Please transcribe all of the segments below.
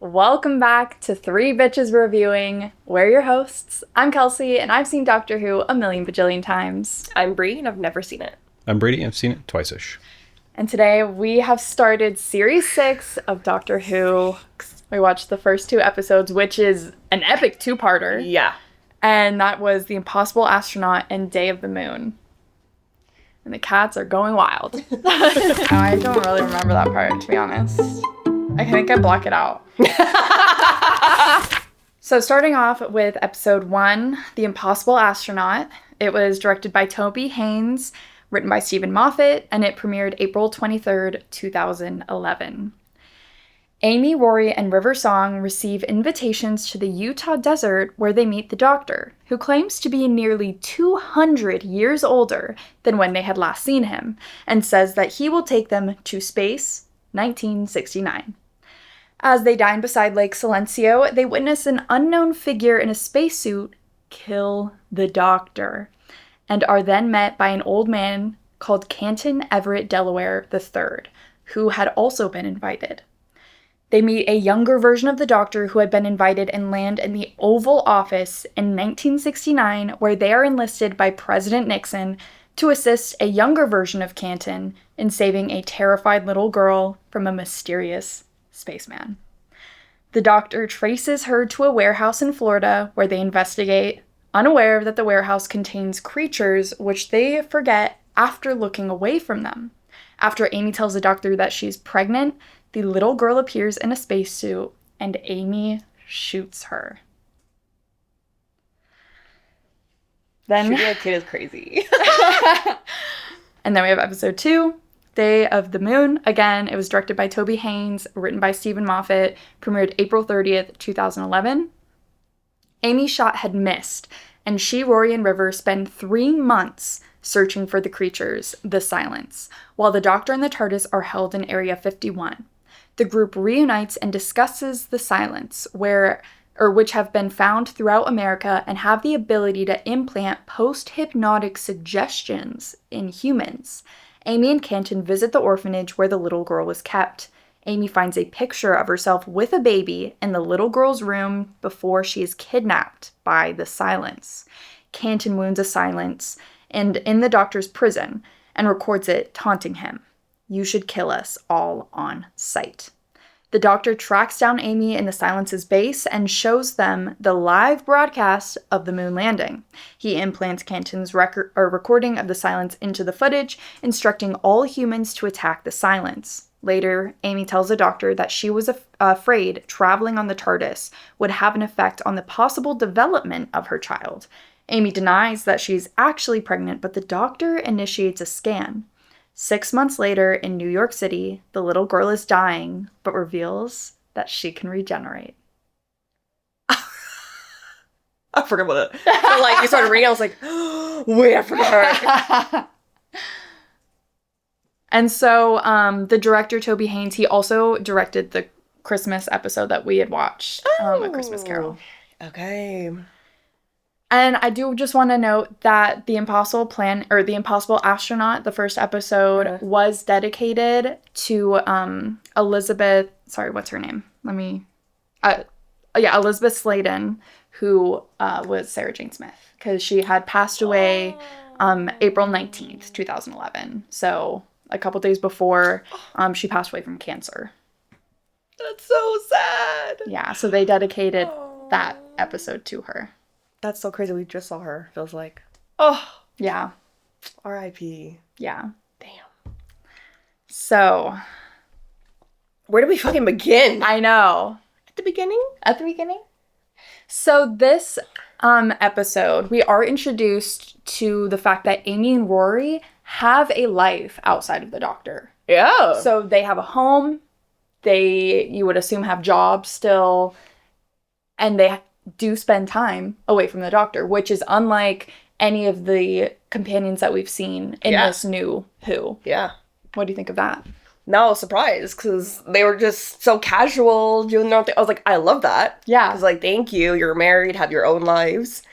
Welcome back to Three Bitches Reviewing. We're your hosts. I'm Kelcie, and I've seen Doctor Who a million bajillion times. I'm Bree, and I've never seen it. I'm Brady, I've seen it twice-ish. And today we have started Series 6 of Doctor Who. We watched the first 2 episodes, which is an epic 2-parter. Yeah. And that was The Impossible Astronaut and Day of the Moon. And the cats are going wild. I don't really remember that part, to be honest. I think I block it out. So starting off with episode 1, The Impossible Astronaut. It was directed by Toby Haynes, written by Stephen Moffat, and it premiered April 23rd, 2011. Amy, Rory, and River Song receive invitations to the Utah desert where they meet the Doctor, who claims to be nearly 200 years older than when they had last seen him, and says that he will take them to space 1969. As they dine beside Lake Silencio, they witness an unknown figure in a spacesuit kill the Doctor, and are then met by an old man called Canton Everett Delaware III, who had also been invited. They meet a younger version of the Doctor who had been invited and land in the Oval Office in 1969, where they are enlisted by President Nixon to assist a younger version of Canton in saving a terrified little girl from a mysterious spaceman. The Doctor traces her to a warehouse in Florida where they investigate, unaware that the warehouse contains creatures which they forget after looking away from them. After Amy tells the Doctor that she's pregnant, the little girl appears in a spacesuit and Amy shoots her. Then Shooting a kid is crazy. And then we have episode 2, Day of the Moon. Again, it was directed by Toby Haynes, written by Stephen Moffat, premiered April 30th, 2011. Amy's shot had missed, and she, Rory, and River spend 3 months searching for the creatures, the Silence, while the Doctor and the TARDIS are held in Area 51. The group reunites and discusses the Silence, which have been found throughout America and have the ability to implant post-hypnotic suggestions in humans. Amy and Canton visit the orphanage where the little girl was kept. Amy finds a picture of herself with a baby in the little girl's room before she is kidnapped by the Silence. Canton wounds a Silence and in the Doctor's prison and records it, taunting him. "You should kill us all on sight." The Doctor tracks down Amy in the Silence's base and shows them the live broadcast of the moon landing. He implants Canton's recording of the Silence into the footage, instructing all humans to attack the Silence. Later, Amy tells the Doctor that she was afraid traveling on the TARDIS would have an effect on the possible development of her child. Amy denies that she's actually pregnant, but the Doctor initiates a scan. 6 months later, in New York City, the little girl is dying, but reveals that she can regenerate. I forgot about it. So, you started reading, I was like, wait, I forgot. And so, the director, Toby Haynes, he also directed the Christmas episode that we had watched, A Christmas Carol. Okay. And I do just want to note that The Impossible Astronaut, the first episode, was dedicated to Elizabeth, what's her name? Elizabeth Sladen, who was Sarah Jane Smith, because she had passed away April 19th, 2011. So a couple days before she passed away from cancer. That's so sad. Yeah, so they dedicated that episode to her. That's so crazy. We just saw her. Feels like, oh. Yeah. R.I.P. Yeah. Damn. So. Where do we fucking begin? I know. At the beginning? At the beginning? So this episode, we are introduced to the fact that Amy and Rory have a life outside of the Doctor. Yeah. So they have a home. They, you would assume, have jobs still. And they do spend time away from the Doctor, which is unlike any of the companions that we've seen in this new Who. Yeah. What do you think of that? No, I was surprised because they were just so casual doing their own thing. I was like, I love that. Yeah. Because, thank you. You're married, have your own lives.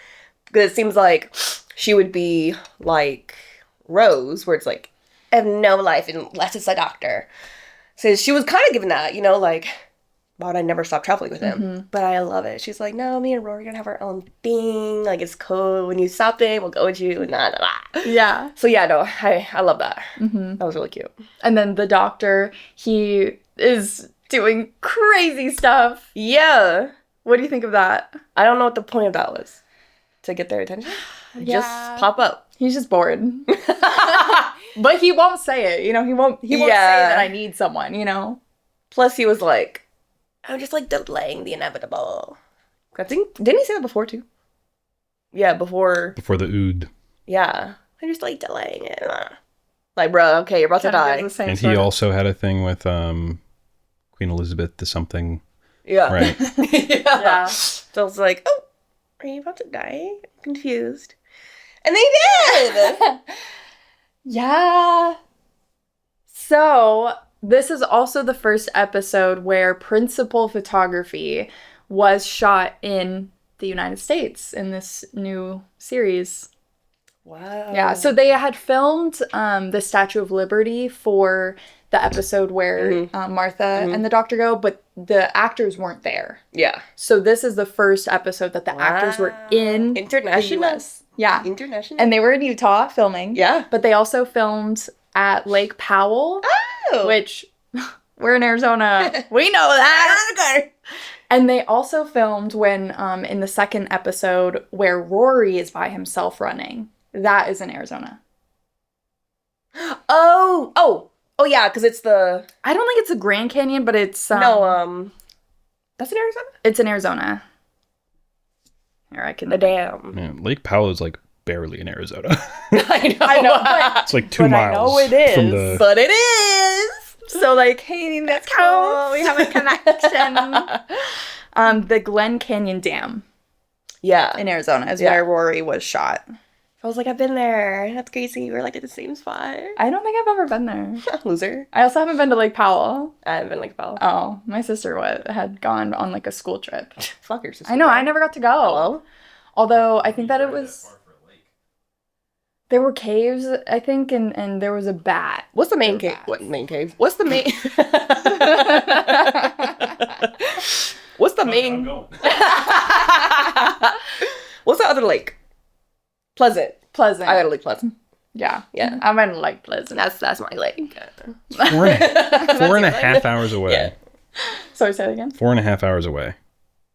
Because it seems like she would be like Rose, where it's like, I have no life unless it's a Doctor. So she was kind of given that, why would I never stop traveling with him? But I love it. She's like, no, me and Rory are gonna have our own thing. Like, it's cool. When you stop it, we'll go with you. Nah, nah, nah. Yeah. So yeah, no, I love that. That was really cute. And then the doctor, he is doing crazy stuff. Yeah. What do you think of that? I don't know what the point of that was. To get their attention? Yeah. Just pop up. He's just bored. But he won't say it, you know? He won't say that I need someone, you know? Plus, he was like, I'm just, like, delaying the inevitable. I think, didn't he say that before, too? Yeah, before. Before the ood. Yeah. I'm just, like, delaying it. Like, bro, okay, you're about to die. And he also had a thing with Queen Elizabeth the something. Yeah. Right. Yeah. So I was like, oh, are you about to die? I'm confused. And they did! Yeah. So, this is also the first episode where principal photography was shot in the United States in this new series. Wow. Yeah, so they had filmed the Statue of Liberty for the episode where Martha and the doctor go, but the actors weren't there. Yeah. So this is the first episode that the actors were in International. the US. Yeah. International. And they were in Utah filming. Yeah. But they also filmed at Lake Powell, which we're in Arizona. We know that. And they also filmed when in the second episode where Rory is by himself running. That is in Arizona. Oh, yeah, because it's the... I don't think it's the Grand Canyon, but it's... that's in Arizona? It's in Arizona. Here, I can... The dam. Man, Lake Powell is like barely in Arizona. I know. But, It's like 2 miles. I know it is. From the... But it is! So, like, hey, that's cool. We have a connection. The Glen Canyon Dam Yeah. in Arizona is where Rory was shot. I was like, I've been there. That's crazy. We're like at the same spot. I don't think I've ever been there. Loser. I also haven't been to Lake Powell. I haven't been like Powell. Oh, my sister had gone on like a school trip. Fuck your sister. I know, I never got to go. Hello? Although I think that it was... There were caves, I think, and there was a bat. What's the main cave? What main cave? What's the main... What's the main... What's the other lake? Pleasant. Pleasant. I gotta Lake Pleasant. Yeah. Yeah. I'm in Lake Pleasant. That's my lake. 4.5 hours away. Yeah. Sorry, say that again? 4.5 hours away.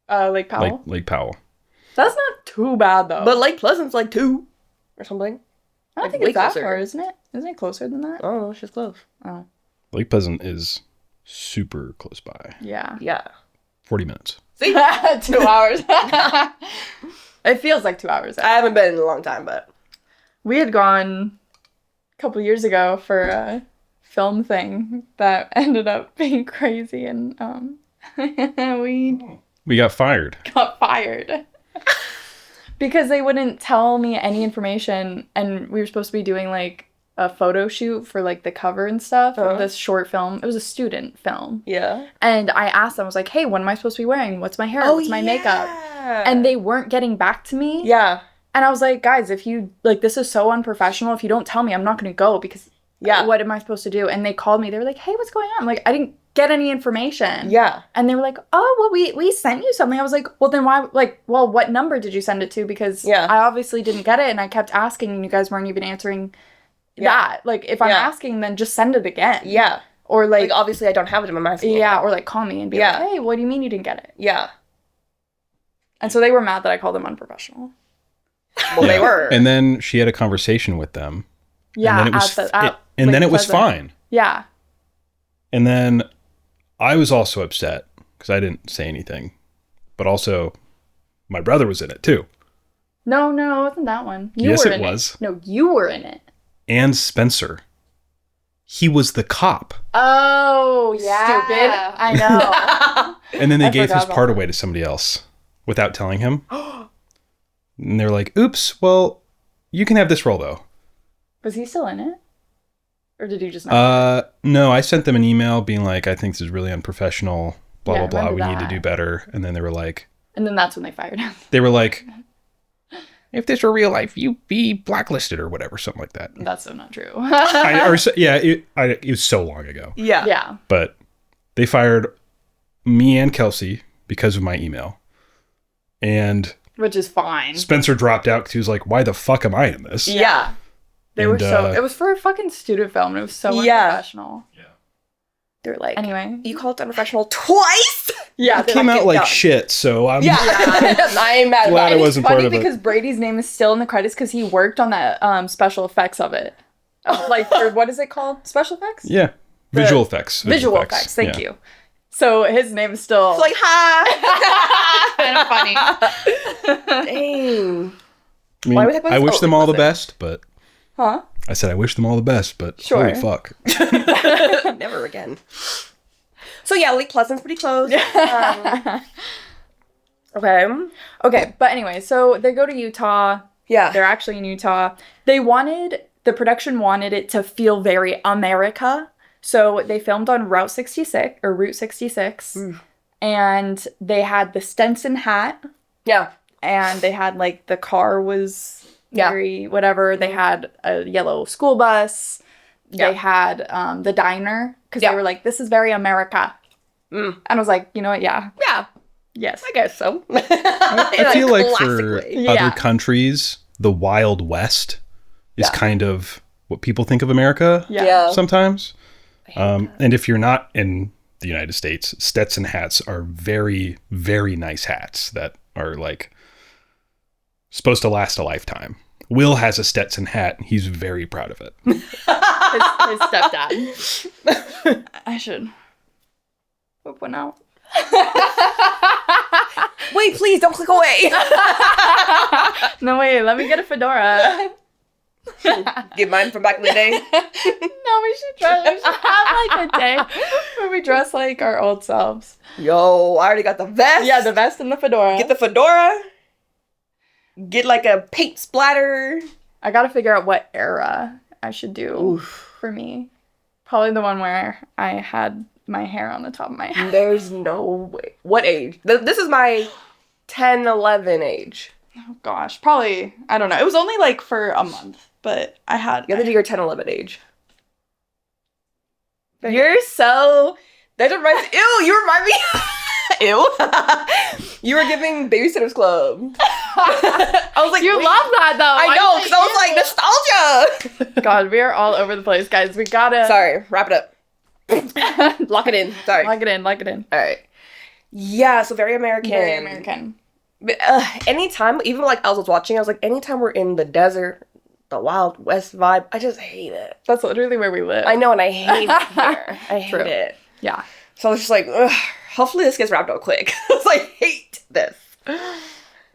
Lake Powell? Lake Powell. That's not too bad, though. But Lake Pleasant's like 2 or something. I don't like think way it's that closer. far, isn't it? Isn't it closer than that? Oh, she's close. Oh. Lake Pleasant is super close by. Yeah. Yeah. 40 minutes. 2 hours. It feels like 2 hours. I haven't been in a long time, but... We had gone a couple years ago for a film thing that ended up being crazy, and We got fired. got fired. Because they wouldn't tell me any information, and we were supposed to be doing, like, a photo shoot for, like, the cover and stuff of this short film. It was a student film. Yeah. And I asked them, I was like, hey, what am I supposed to be wearing? What's my hair? What's my makeup? And they weren't getting back to me. Yeah. And I was like, guys, if you, like, this is so unprofessional. If you don't tell me, I'm not going to go because what am I supposed to do? And they called me. They were like, hey, what's going on? I'm like, I didn't get any information. Yeah. And they were like, oh, well, we sent you something. I was like, well, then why, like, well, what number did you send it to? Because I obviously didn't get it. And I kept asking and you guys weren't even answering that. Like, if I'm asking, then just send it again. Yeah. Or, like obviously I don't have it in my mind. Yeah, or, like, call me and be like, hey, what do you mean you didn't get it? Yeah. And so they were mad that I called them unprofessional. Well, they were. And then she had a conversation with them. Yeah, and then it was fine. Yeah. And then I was also upset because I didn't say anything. But also, my brother was in it too. No, it wasn't that one. Yes, it was. No, you were in it. And Spencer. He was the cop. Oh, yeah. Stupid. I know. And then they gave his part away to somebody else without telling him. And they're like, oops, well, you can have this role, though. Was he still in it? Or did you just not? No, I sent them an email being like, I think this is really unprofessional, blah, Yeah, blah, blah. We remember need to do better. And then they were like... And then that's when they fired him. They were like, if this were real life, you'd be blacklisted or whatever, something like that. That's so not true. It was so long ago. Yeah. Yeah. But they fired me and Kelcie because of my email. And Which is fine. Spencer dropped out because he was like, why the fuck am I in this? Yeah. They were it was for a fucking student film, and it was so unprofessional. Yeah. They were like, anyway. You called it unprofessional twice? Yeah. It came out like shit, so I'm I ain't mad glad about I it. wasn't It's part funny of it. because Brady's name is still in the credits because he worked on that special effects of it. Like, or what is it called? Special effects? Yeah. Visual effects. Visual effects. Thank you. So his name is still It's like, kind of funny. Dang. I mean, Why would I wish them all the best, but Huh? I said I wish them all the best, but Sure. holy fuck. Never again. So yeah, Lake Pleasant's pretty close. Okay. Okay, but anyway, so they go to Utah. Yeah. They're actually in Utah. The production wanted it to feel very America. So they filmed on Route 66. And they had the Stetson hat. Yeah. And they had, like, the car was very whatever. They had a yellow school bus. Yeah. They had the diner. Because they were like, this is very America. And I was like, you know what? Yeah. Yeah. Yes. I guess so. I feel like for Yeah. other countries, the Wild West is kind of what people think of America Yeah. sometimes. And if you're not in the United States, Stetson hats are very, very nice hats that are like supposed to last a lifetime. Will has a Stetson hat. He's very proud of it. His stepdad. I should whip one out. Wait, please don't click away. No, wait, let me get a fedora. Get mine from back in the day. No, we should have like a day where we dress like our old selves. Yo, I already got the vest. Yeah, the vest and the fedora. Get the fedora. Get like a paint splatter. I gotta figure out what era I should do for me. Probably the one where I had my hair on the top of my head. There's no way. What age? This is my 10, 11 age. Oh gosh, probably, I don't know. It was only like for a month, but I had... You have to do your 10, 11 age. You're so... That reminds... Ew, you remind me... Ew. You were giving Babysitter's Club. I was like... You wait. love that though. I know, because I was like, nostalgia! God, we are all over the place, guys. We gotta... Sorry, wrap it up. Lock it in. Sorry. Lock it in. All right. Yeah, so very American. Very American. But, anytime, even like I was watching, I was like, anytime we're in the desert, the Wild West vibe, I just hate it. That's literally where we live. I know, and I hate it here. I hate True. it. Yeah. So I was just like, ugh, hopefully this gets wrapped up quick. I was like, hate this.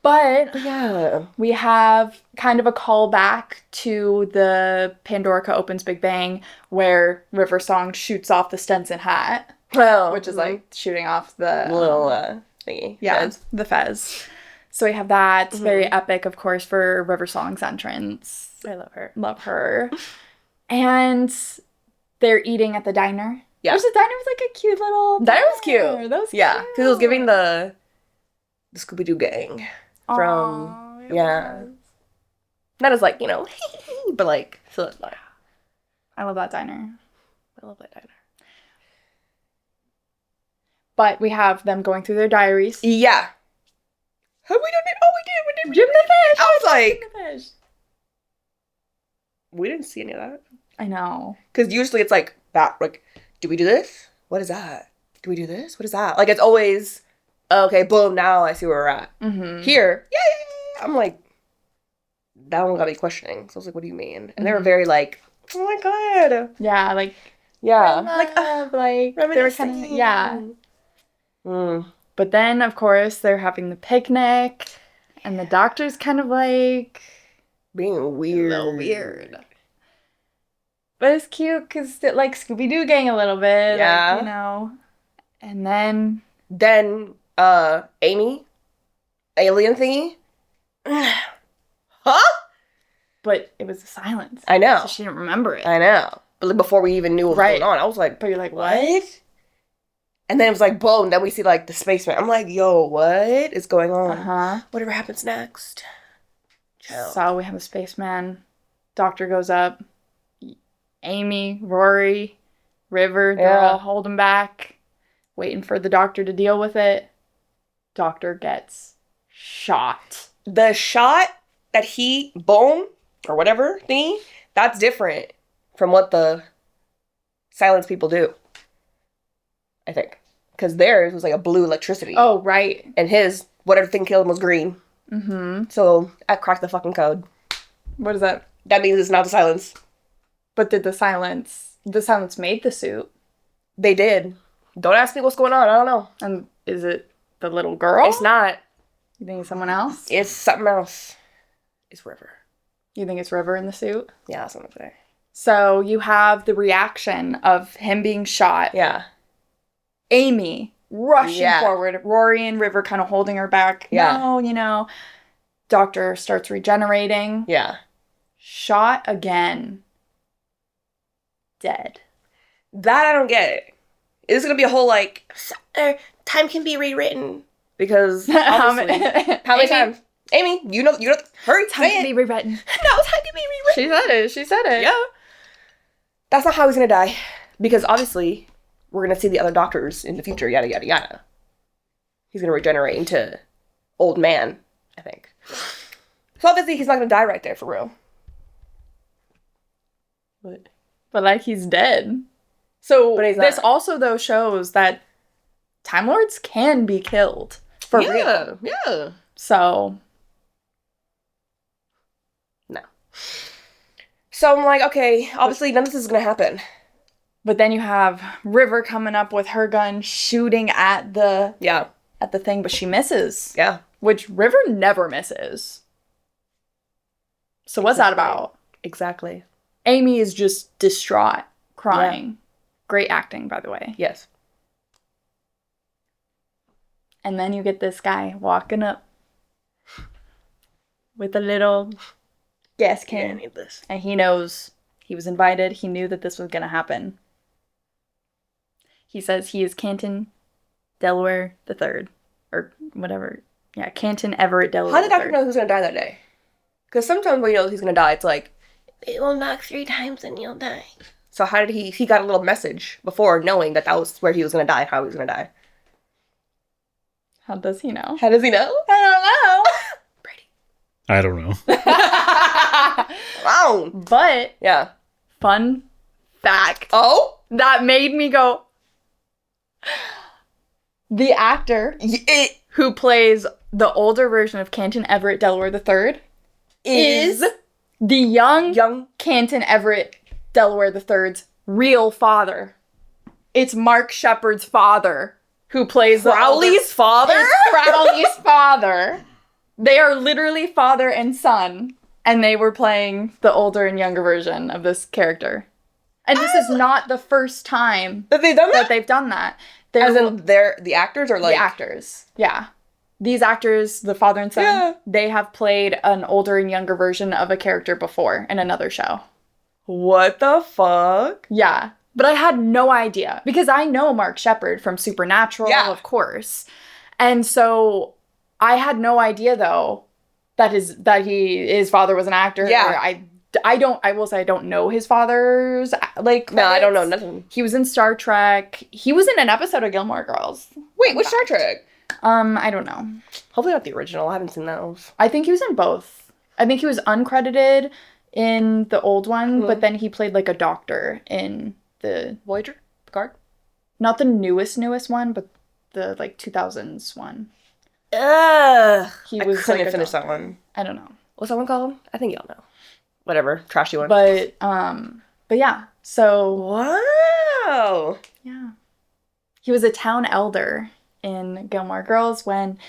But Yeah. we have kind of a callback to the Pandorica Opens Big Bang where River Song shoots off the Stetson hat, Well, which is like shooting off the little thingy. yeah, Fez. the fez. So we have that. Very epic, of course, for River Song's entrance. I love her. Love her. And they're eating at the diner. Yeah. Which the diner was like a cute little That was cute. That was Yeah, cute. because it was giving the Scooby-Doo gang from, Aw, it yeah. was. Not as like, but like, still like, I love that diner. I love that diner. But we have them going through their diaries. Yeah. Have we done it? Oh, we did. Jim the fish. I was like, Jim the fish. we didn't see any of that. I know. Because usually it's like, do we do this? What is that? Do we do this? What is that? Like, it's always, okay, boom, now I see where we're at. Mm-hmm. Here, yeah. I'm like, that one got me questioning. So I was like, what do you mean? And they were very like, oh my God. Yeah, like Yeah. like they were kind of Reminiscing. yeah. Mm. But then of course they're having the picnic, and the doctor's kind of like Being weird. a little weird. But it's cute because it like Scooby-Doo gang a little bit. Yeah. Like, And then Then, Amy, alien thingy. Huh? but it was a silence. I know. So she didn't remember it. I know. But like, before we even knew what was Right. going on, I was like, But you're like, what? And then it was like, boom, then we see like the spaceman. I'm like, yo, what is going on? Uh-huh. Whatever happens next. Chill. So we have a spaceman. Doctor goes up. Amy, Rory, River, they're Yeah. all holding back. waiting for the doctor to deal with it. Doctor gets shot. The shot that he, boom, or whatever thingy, that's different from what the silence people do, I think. Because theirs was like a blue electricity. Oh, right. And his, whatever thing killed him was green. Mm-hmm. So I cracked the fucking code. What is that? That means it's not the silence. But did the silence made the suit? They did. Don't ask me what's going on. I don't know. And is it the little girl? It's not. You think it's someone else? It's something else. It's River. You think it's River in the suit? Yeah, that's what I'm saying. So you have the reaction of him being shot. Yeah. Amy rushing forward. Rory and River kind of holding her back. Yeah. No, Doctor starts regenerating. Yeah. Shot again. Dead. That I don't get. It's going to be a whole, like, time can be rewritten. Because, obviously, how many times? Amy, you know, hurry, time can be rewritten. No, time can be rewritten. She said it. Yeah. That's not how he's going to die. Because, obviously, we're going to see the other doctors in the future, yada, yada, yada. He's going to regenerate into old man, I think. So, obviously, he's not going to die right there, for real. But like, he's dead. So, But he's this not. also, though, shows that Time Lords can be killed. For real. Yeah. So. No. So, I'm like, okay, obviously, none of this is going to happen. But then you have River coming up with her gun, shooting at the thing, but she misses. Yeah. Which River never misses. So what's that about? Exactly. Amy is just distraught, crying. Yeah. Great acting, by the way. Yes. And then you get this guy walking up with a little gas can. Yeah, I need this. And he knows he was invited. He knew that this was going to happen. He says he is Canton Delaware III. Or whatever. Yeah, Canton Everett Delaware How did the doctor III. know who's going to die that day? Because sometimes when he knows he's going to die, it's like, it will knock 3 times and you'll die. So how did he got a little message before knowing that was where he was going to die, how he was going to die? How does he know? How does he know? I Brady. I don't know. Wow. But, Yeah. fun fact. Oh? That made me go. The actor who plays the older version of Canton Everett Delaware III is the young Canton Everett Delaware III's real father. It's Mark Shepard's father who plays Crowley's father? It's Crowley's father. They are literally father and son, and they were playing the older and younger version of this character. And this is not the first time that they've done that? They've done that. As in, they're the actors or like... The actors, yeah. These actors, the father and son, they have played an older and younger version of a character before in another show. What the fuck? Yeah. But I had no idea. Because I know Mark Shepard from Supernatural, of course. And so I had no idea, though, that his father was an actor. Yeah. I will say I don't know his father's, like, credits. No, I don't know nothing. He was in Star Trek. He was in an episode of Gilmore Girls. Wait, which Star Trek? I don't know. Hopefully not the original. I haven't seen those. I think he was in both. I think he was uncredited in the old one, but then he played, like, a doctor in the... Voyager? Picard? Not the newest one, but the, like, 2000s one. Ugh. He was, I couldn't like, finish that one. I don't know. What's that one called? I think y'all know. Whatever. Trashy one. But yeah. So... Wow. Yeah. He was a town elder in Gilmore Girls when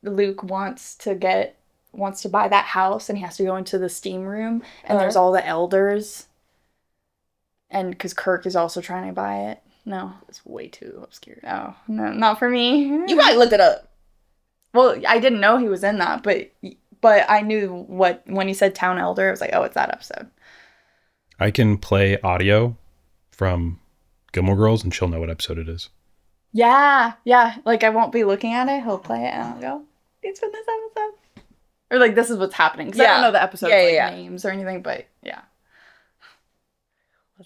Luke wants to buy that house, and he has to go into the steam room, and there's all the elders. And because Kirk is also trying to buy it. No. It's way too obscure. Oh, no, not for me. You probably looked it up. Well, I didn't know he was in that, but I knew when he said town elder, I was like, oh, it's that episode. I can play audio from Gilmore Girls, and she'll know what episode it is. Yeah. Like, I won't be looking at it. He'll play it, and I'll go, it's from this episode. Or, like, this is what's happening. Because I don't know the episode names or anything, but yeah.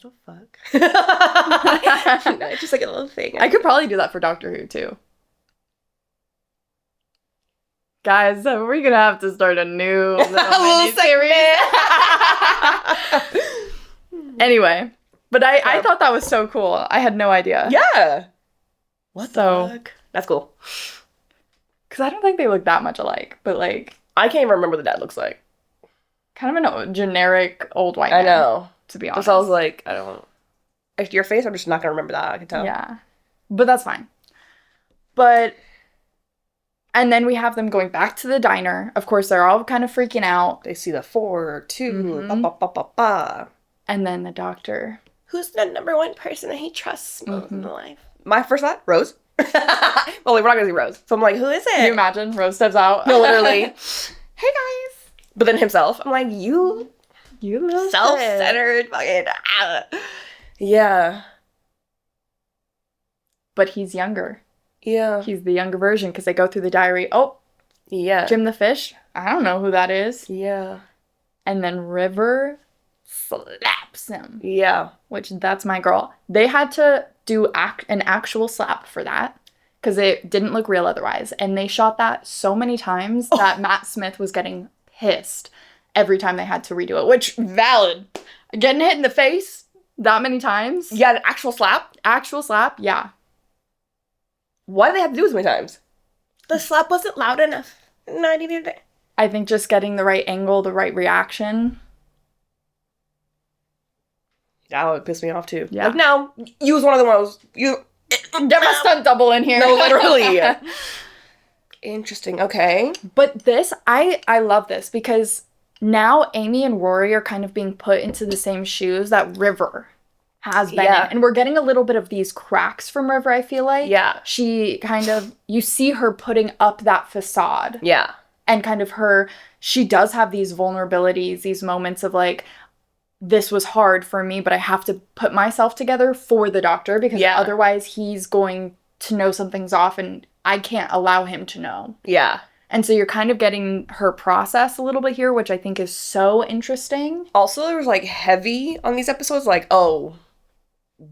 What the fuck? No, it's just like a little thing. I could probably do that for Doctor Who, too. Guys, we're gonna have to start a new little mini-series. Anyway, but I thought that was so cool. I had no idea. Yeah. What the fuck? That's cool. Because I don't think they look that much alike, but like... I can't even remember what the dad looks like. Kind of a generic old white man. I know. To be honest. So I was like, I don't... If your face, I'm just not gonna remember that, I can tell. Yeah. But that's fine. But... And then we have them going back to the diner. Of course, they're all kind of freaking out. They see the 4, 2, ba ba ba ba ba. And then the doctor... Who's the number one person that he trusts most in life? My first thought, Rose. Well, we're not gonna see Rose. So I'm like, who is it? Can you imagine? Rose steps out. No, literally. Hey, guys. But then himself. I'm like, you little self-centered fucking... Yeah. But he's younger. Yeah. He's the younger version because they go through the diary. Oh, yeah. Jim the Fish. I don't know who that is. Yeah. And then River slaps him. Yeah. Which, that's my girl. They had to do an actual slap for that because it didn't look real otherwise. And they shot that so many times that Matt Smith was getting pissed every time they had to redo it. Which, valid. Getting hit in the face that many times. Yeah, an actual slap? Actual slap, yeah. Why do they have to do it so many times? The slap wasn't loud enough. No, I needed it. I think just getting the right angle, the right reaction. That would piss me off too. Yeah. Like, no, you was one of the ones. You get my stunt double in here. No, literally. Interesting. Okay. But this, I love this because now Amy and Rory are kind of being put into the same shoes that River has been in. And we're getting a little bit of these cracks from River, I feel like. Yeah. She kind of, you see her putting up that facade. Yeah. And kind of she does have these vulnerabilities, these moments of like, this was hard for me, but I have to put myself together for the doctor because otherwise he's going to know something's off and I can't allow him to know. Yeah. And so you're kind of getting her process a little bit here, which I think is so interesting. Also, there was like heavy on these episodes, like, oh,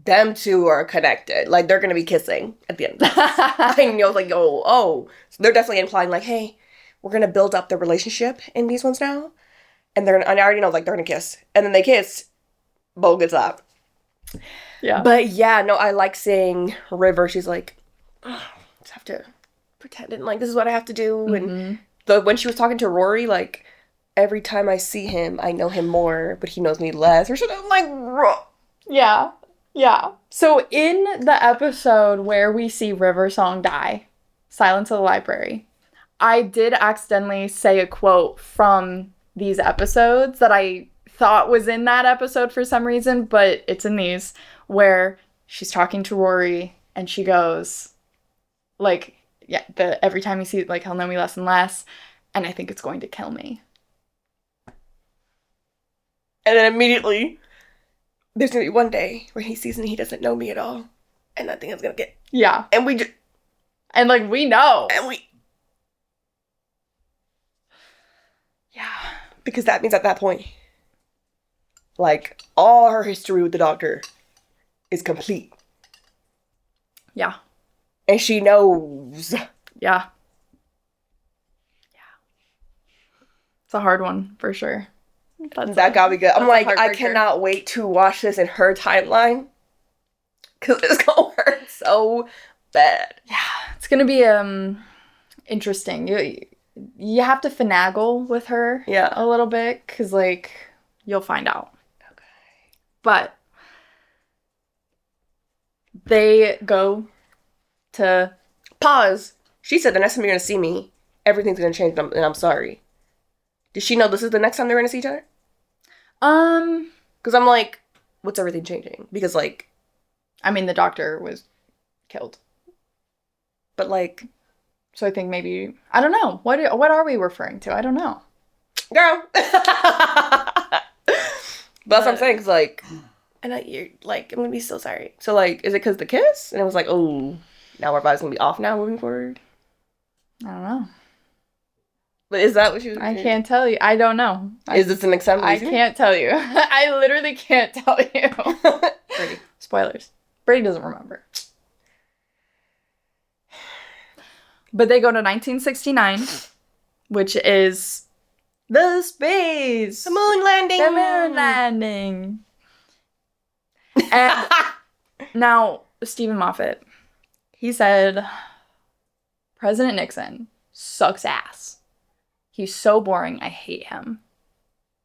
them two are connected. Like, they're going to be kissing at the end of this. I know, like, oh. So they're definitely implying, like, hey, we're going to build up the relationship in these ones now. And I already know, like, they're going to kiss. And then they kiss, Bo gets up. Yeah. But yeah, no, I like seeing River. She's like, oh, just have to pretend and, like, this is what I have to do. Mm-hmm. And when she was talking to Rory, like, every time I see him, I know him more, but he knows me less. Or something like, yeah. Yeah. So in the episode where we see River Song die, Silence of the Library, I did accidentally say a quote from these episodes that I thought was in that episode for some reason, but it's in these, where she's talking to Rory and she goes, like, yeah, every time you see it, like, he'll know me less and less, and I think it's going to kill me. And then immediately, there's going to be one day where he sees and he doesn't know me at all, and I think it's going to get... Yeah. And we just... And, like, we know. And we... Yeah. Because that means at that point, like, all her history with the doctor is complete. Yeah. And she knows. Yeah. Yeah. It's a hard one, for sure. That got me good. I'm like, I cannot wait to watch this in her timeline. Because it's going to hurt so bad. Yeah. It's going to be interesting. You have to finagle with her a little bit, because, like, you'll find out. Okay. But they go to... Pause. She said the next time you're going to see me, everything's going to change, and I'm sorry. Does she know this is the next time they're going to see each other? Because I'm like, what's everything changing? Because, like... I mean, the doctor was killed. But, like... So I think maybe... I don't know. What are we referring to? I don't know. Girl! But that's what I'm saying, because, like... And you're like, I'm going to be so sorry. So, like, is it because the kiss? And it was like, oh, now our body's going to be off now moving forward? I don't know. But is that what she was I can't tell you. I don't know. Is this an example? I can't tell you. I literally can't tell you. Brady. Spoilers. Brady doesn't remember. But they go to 1969, which is the space. The moon landing. The moon landing. And now, Stephen Moffat, he said, President Nixon sucks ass. He's so boring, I hate him.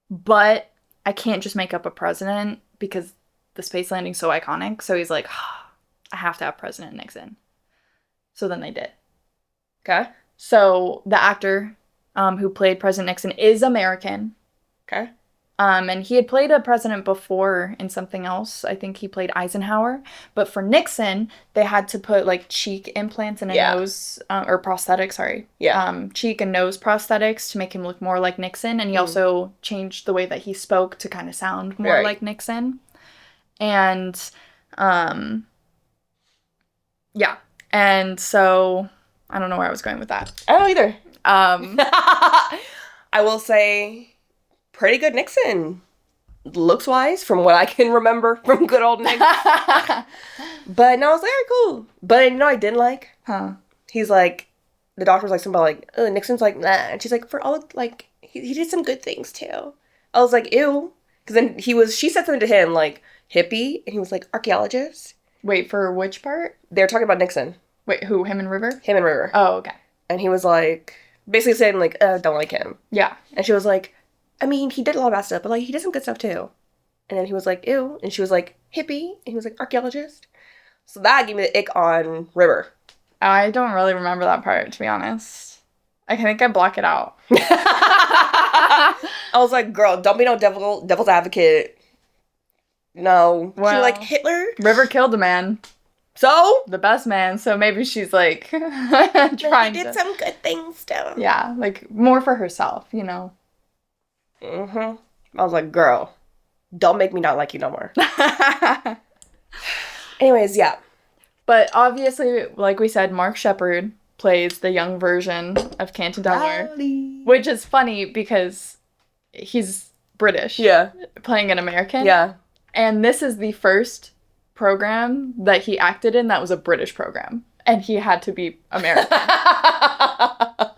But I can't just make up a president because the space landing's so iconic. So he's like, I have to have President Nixon. So then they did. Okay. So the actor who played President Nixon is American. Okay. And he had played a president before in something else. I think he played Eisenhower. But for Nixon, they had to put, like, cheek implants and a nose, or prosthetics, sorry. Yeah. Cheek and nose prosthetics to make him look more like Nixon. And he also changed the way that he spoke to kind of sound more like Nixon. And, yeah. And so, I don't know where I was going with that. I don't either. I will say... pretty good Nixon, looks-wise, from what I can remember from good old Nixon. But no, I was like, alright, cool. But you know what I didn't like? Huh. He's like, the doctor was like, somebody like, oh, Nixon's like, nah. And she's like, for all, like, he did some good things, too. I was like, ew. Because then she said something to him, like, hippie, and he was like, archaeologist. Wait, for which part? They were talking about Nixon. Wait, who? Him and River? Him and River. Oh, okay. And he was like, basically saying, like, don't like him. Yeah. And she was like, I mean, he did a lot of bad stuff, but, like, he did some good stuff, too. And then he was like, ew. And she was like, hippie. And he was like, archaeologist. So that gave me the ick on River. I don't really remember that part, to be honest. I think I block it out. I was like, girl, don't be no devil's advocate. No. Well, she was like, Hitler? River killed a man. So? The best man. So maybe she's, like, trying to... did some good things, too. Yeah, like, more for herself, you know? Mm-hmm. I was like, girl, don't make me not like you no more. Anyways, yeah. But obviously, like we said, Mark Sheppard plays the young version of Canton Delaware, which is funny because he's British. Yeah. Playing an American. Yeah. And this is the first program that he acted in that was a British program. And he had to be American.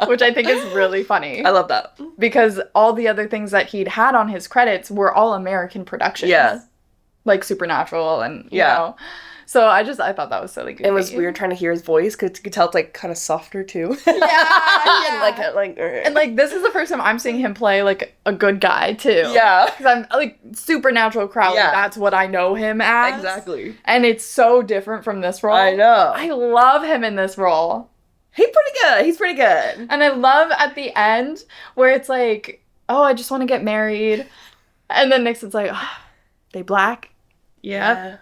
Which I think is really funny. I love that. Because all the other things that he'd had on his credits were all American productions. Yeah. Like Supernatural and, you know. So I thought that was silly goofy. It was weird trying to hear his voice because you could tell it's, like, kind of softer, too. Yeah. And, like, this is the first time I'm seeing him play, like, a good guy, too. Yeah. Because I'm, like, Supernatural Crowley. Yeah. That's what I know him as. Exactly. And it's so different from this role. I know. I love him in this role. He's pretty good. And I love at the end where it's like, oh, I just want to get married. And then Nixon's like, oh, they black? Yeah.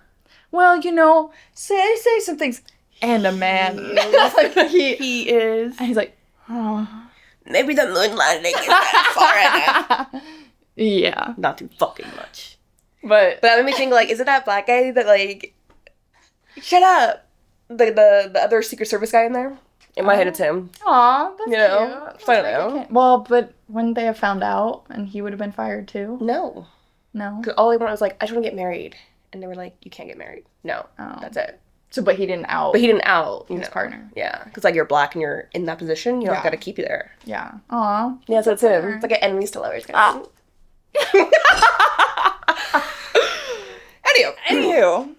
Well, you know, say some things. And a man. Like, he is. And he's like, oh. Maybe the moon landing is that far enough. Yeah. Not too fucking much. But that made me think, like, is it that black guy that, like, shut up. The other Secret Service guy in there? In my head, it's him. Aw, that's cute. I don't know. Well, but wouldn't they have found out and he would have been fired too? No. Because all he wanted was, like, I just want to get married. And they were like, you can't get married. No. Oh. That's it. So, but he didn't out. His partner. Yeah. Because, like, you're black and you're in that position. You don't got to keep you there. Yeah. Aw. Yeah, so it's him. It's like an enemies to lovers kind of thing. Anywho.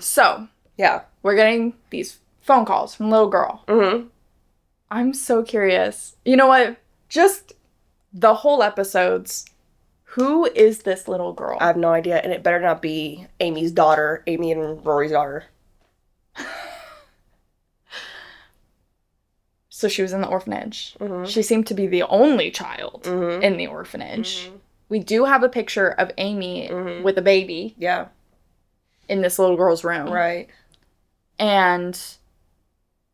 So. Yeah. We're getting these phone calls from little girl. Mm-hmm. I'm so curious. You know what? Just the whole episodes. Who is this little girl? I have no idea. And it better not be Amy's daughter. Amy and Rory's daughter. So she was in the orphanage. Mm-hmm. She seemed to be the only child in the orphanage. Mm-hmm. We do have a picture of Amy with a baby. Yeah. In this little girl's room. Right. And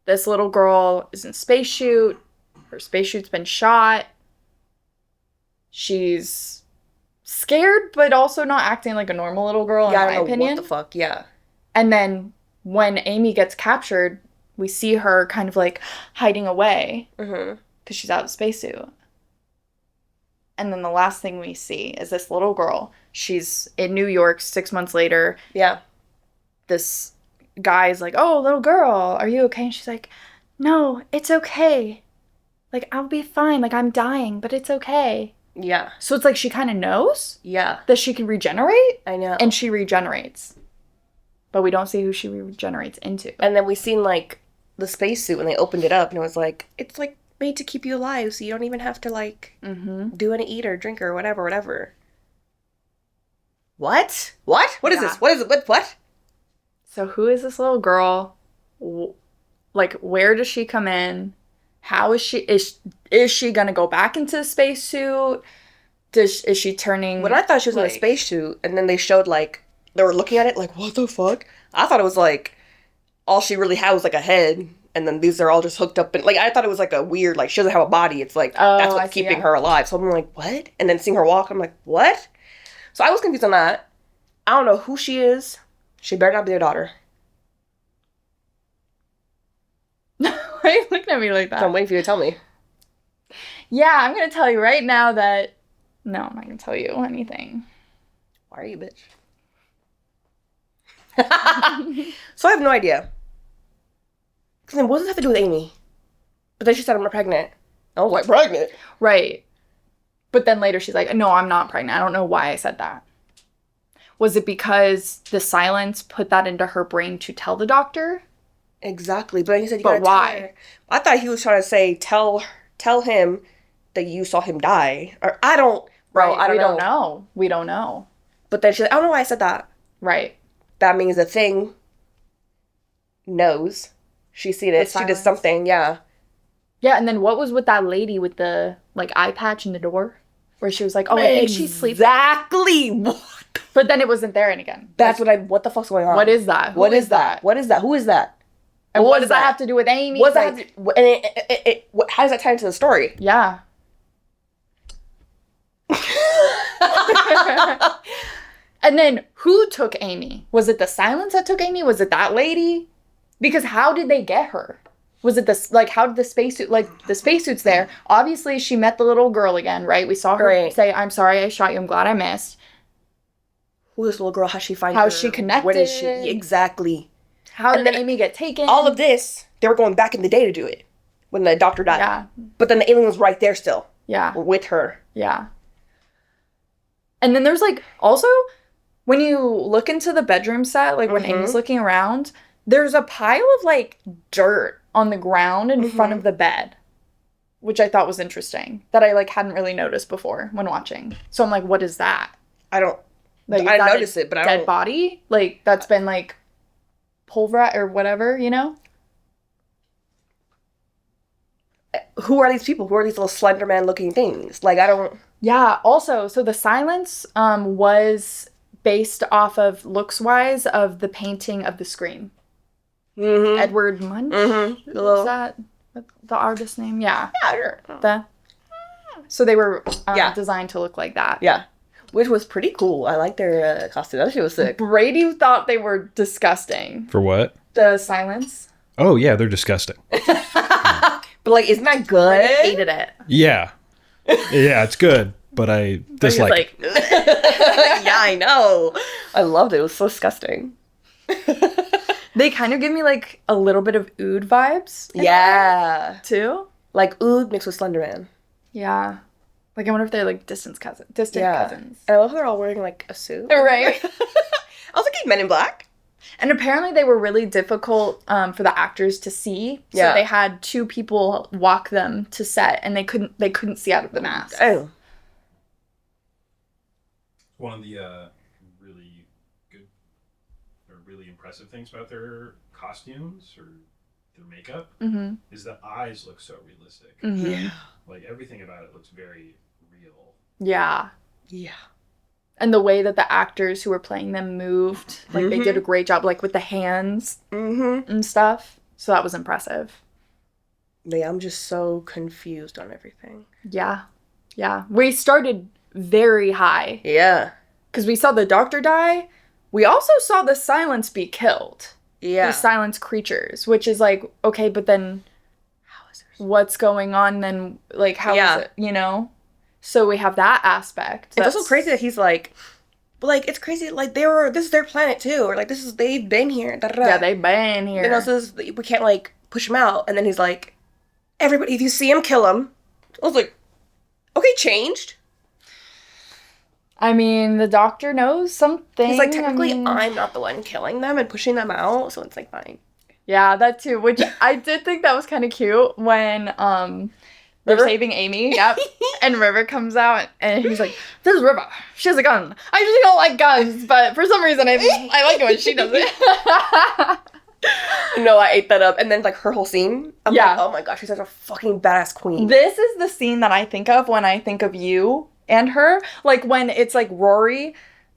this little girl is in a space chute. Her space chute's been shot. She's scared, but also not acting like a normal little girl, in my opinion. What the fuck, yeah. And then when Amy gets captured, we see her kind of, like, hiding away. Because she's out of the spacesuit. And then the last thing we see is this little girl. She's in New York 6 months later. Yeah. This guy's like, oh, little girl, are you okay? And she's like, no, it's okay. Like, I'll be fine. Like, I'm dying, but it's okay. Yeah. So it's like she kind of knows Yeah. that she can regenerate. I know. And she regenerates. But we don't see who she regenerates into. And then we seen, like, the spacesuit when they opened it up, and it was like, it's, like, made to keep you alive, so you don't even have to, like, do any eat or drink or whatever. What? What? What is this? What is it? What? So who is this little girl? Like, where does she come in? How is she? Is she gonna go back into the spacesuit? Is she turning? When I thought she was in a spacesuit, and then they showed, like, they were looking at it, like, what the fuck? I thought it was, like, all she really had was, like, a head, and then these are all just hooked up. And, like, I thought it was, like, a weird, like, she doesn't have a body. It's, like, that's what's keeping her alive. So I'm like, what? And then seeing her walk, I'm like, what? So I was confused on that. I don't know who she is. She better not be their daughter. Why are you looking at me like that? So I'm waiting for you to tell me. Yeah, I'm gonna tell you right now that... No, I'm not gonna tell you anything. Why are you, bitch? So I have no idea. Because then what does it have to do with Amy? But then she said, I'm not pregnant. I was like, pregnant? Right. But then later she's like, no, I'm not pregnant. I don't know why I said that. Was it because the silence put that into her brain to tell the doctor? Exactly. But then he said, you but gotta why? tell her. I thought he was trying to say, tell him that you saw him die. Or I don't, bro, I don't know. We don't know. But then she's like, I don't know why I said that. Right. That means the thing knows. She's seen it. She did something, yeah. Yeah, and then what was with that lady with the, like, eye patch in the door? Where she was like, oh, I think she's sleeping. Exactly. But then it wasn't there again. That's what the fuck's going on? What is that? What is that? What is that? Who is that? And what does that have to do with Amy? What does that have to, and how does that tie into the story? Yeah. And then who took Amy? Was it the silence that took Amy? Was it that lady? Because how did they get her? Was it this, like, how did the spacesuit, like, the spacesuit's there. Obviously, she met the little girl again, right? We saw her say, I'm sorry I shot you. I'm glad I missed. Who is this little girl? How's she find her? How's she connected? Where is she? Exactly. How did Amy get taken? All of this, they were going back in the day to do it. When the doctor died. Yeah. But then the alien was right there still. Yeah. With her. Yeah. And then there's, like, also, when you look into the bedroom set, like, when Amy's looking around, there's a pile of, like, dirt on the ground in front of the bed, which I thought was interesting, that I, like, hadn't really noticed before when watching. So I'm like, what is that? I don't, like, I noticed it, but I don't. Dead body? Like, that's been, like, pulverized or whatever, you know? Who are these people? Who are these little Slender Man looking things? Like, I don't. Yeah, also, so the silence was based off of, looks-wise, of the painting of the Scream. Edward Munch? Is that the artist's name? Yeah. Yeah, sure. So they were designed to look like that. Yeah. Which was pretty cool. I like their costume. That shit was sick. Brady thought they were disgusting. For what? The silence. Oh, yeah, they're disgusting. But, like, isn't that good? I hated it. Yeah. Yeah, it's good, but I dislike it. Yeah, I know. I loved it. It was so disgusting. They kind of give me, like, a little bit of Ood vibes. Yeah. Too. Like Ood mixed with Slender Man. Yeah. Like, I wonder if they're, like, distant cousins. And I love how they're all wearing, like, a suit. Right. I was like, Men in Black. And apparently they were really difficult for the actors to see. So they had 2 people walk them to set, and they couldn't see out of the mask. Oh. One of the really good or really impressive things about their costumes or their makeup is the eyes look so realistic. Yeah. Like, everything about it looks very real. Yeah. Yeah. And the way that the actors who were playing them moved, like, they did a great job, like, with the hands and stuff. So that was impressive. Yeah, I'm just so confused on everything. Yeah. Yeah. We started very high. Yeah. Because we saw the doctor die. We also saw the silence be killed. Yeah. The silence creatures, which is like, okay, but then how is there what's going on then? Like, how is it, you know? So we have that aspect. It's also crazy that he's like, but like, it's crazy, like, this is their planet too, or like, they've been here. Da, da, da. Yeah, they've been here. And also, we can't like push him out. And then he's like, everybody, if you see him, kill him. I was like, okay, changed. I mean, the doctor knows something. He's like, technically, I'm not the one killing them and pushing them out, so it's like, fine. Yeah, that too. Which I did think that was kind of cute when they're saving Amy. Yep. And River comes out and he's like, "This is River. She has a gun. I usually don't like guns, but for some reason I like it when she does it." No, I ate that up. And then like her whole scene, I'm Yeah. like, oh my gosh, she's such a fucking badass queen. This is the scene that I think of when I think of you and her. Like when it's like Rory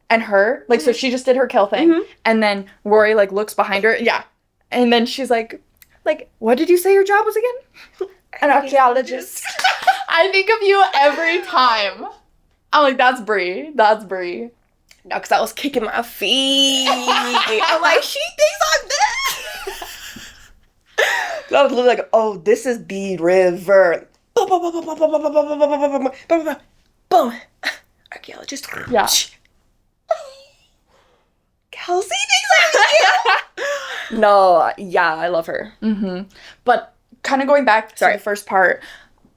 and her. Like, so she just did her kill thing. And then Rory like looks behind her. Yeah. And then she's like, what did you say your job was again? An archaeologist. I think of you every time. I'm like, that's Bree. That's Bree. No, because I was kicking my feet. I'm like, she thinks I'm this. I was literally like, oh, this is the river. Boom, boom, boom, boom, boom, boom, boom, boom, boom, boom, boom, boom, boom. Archaeologist. Yeah. Kelcie thinks I'm you. No, yeah, I love her. But kind of going back to the first part,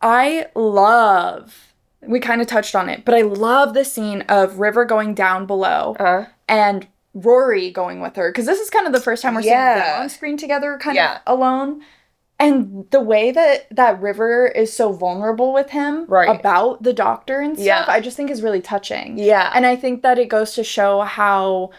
we kind of touched on it, but I love the scene of River going down below and Rory going with her. Because this is kind of the first time we're seeing them on screen together, kind of alone. And the way that River is so vulnerable with him about the doctor and stuff, I just think is really touching. Yeah. And I think that it goes to show how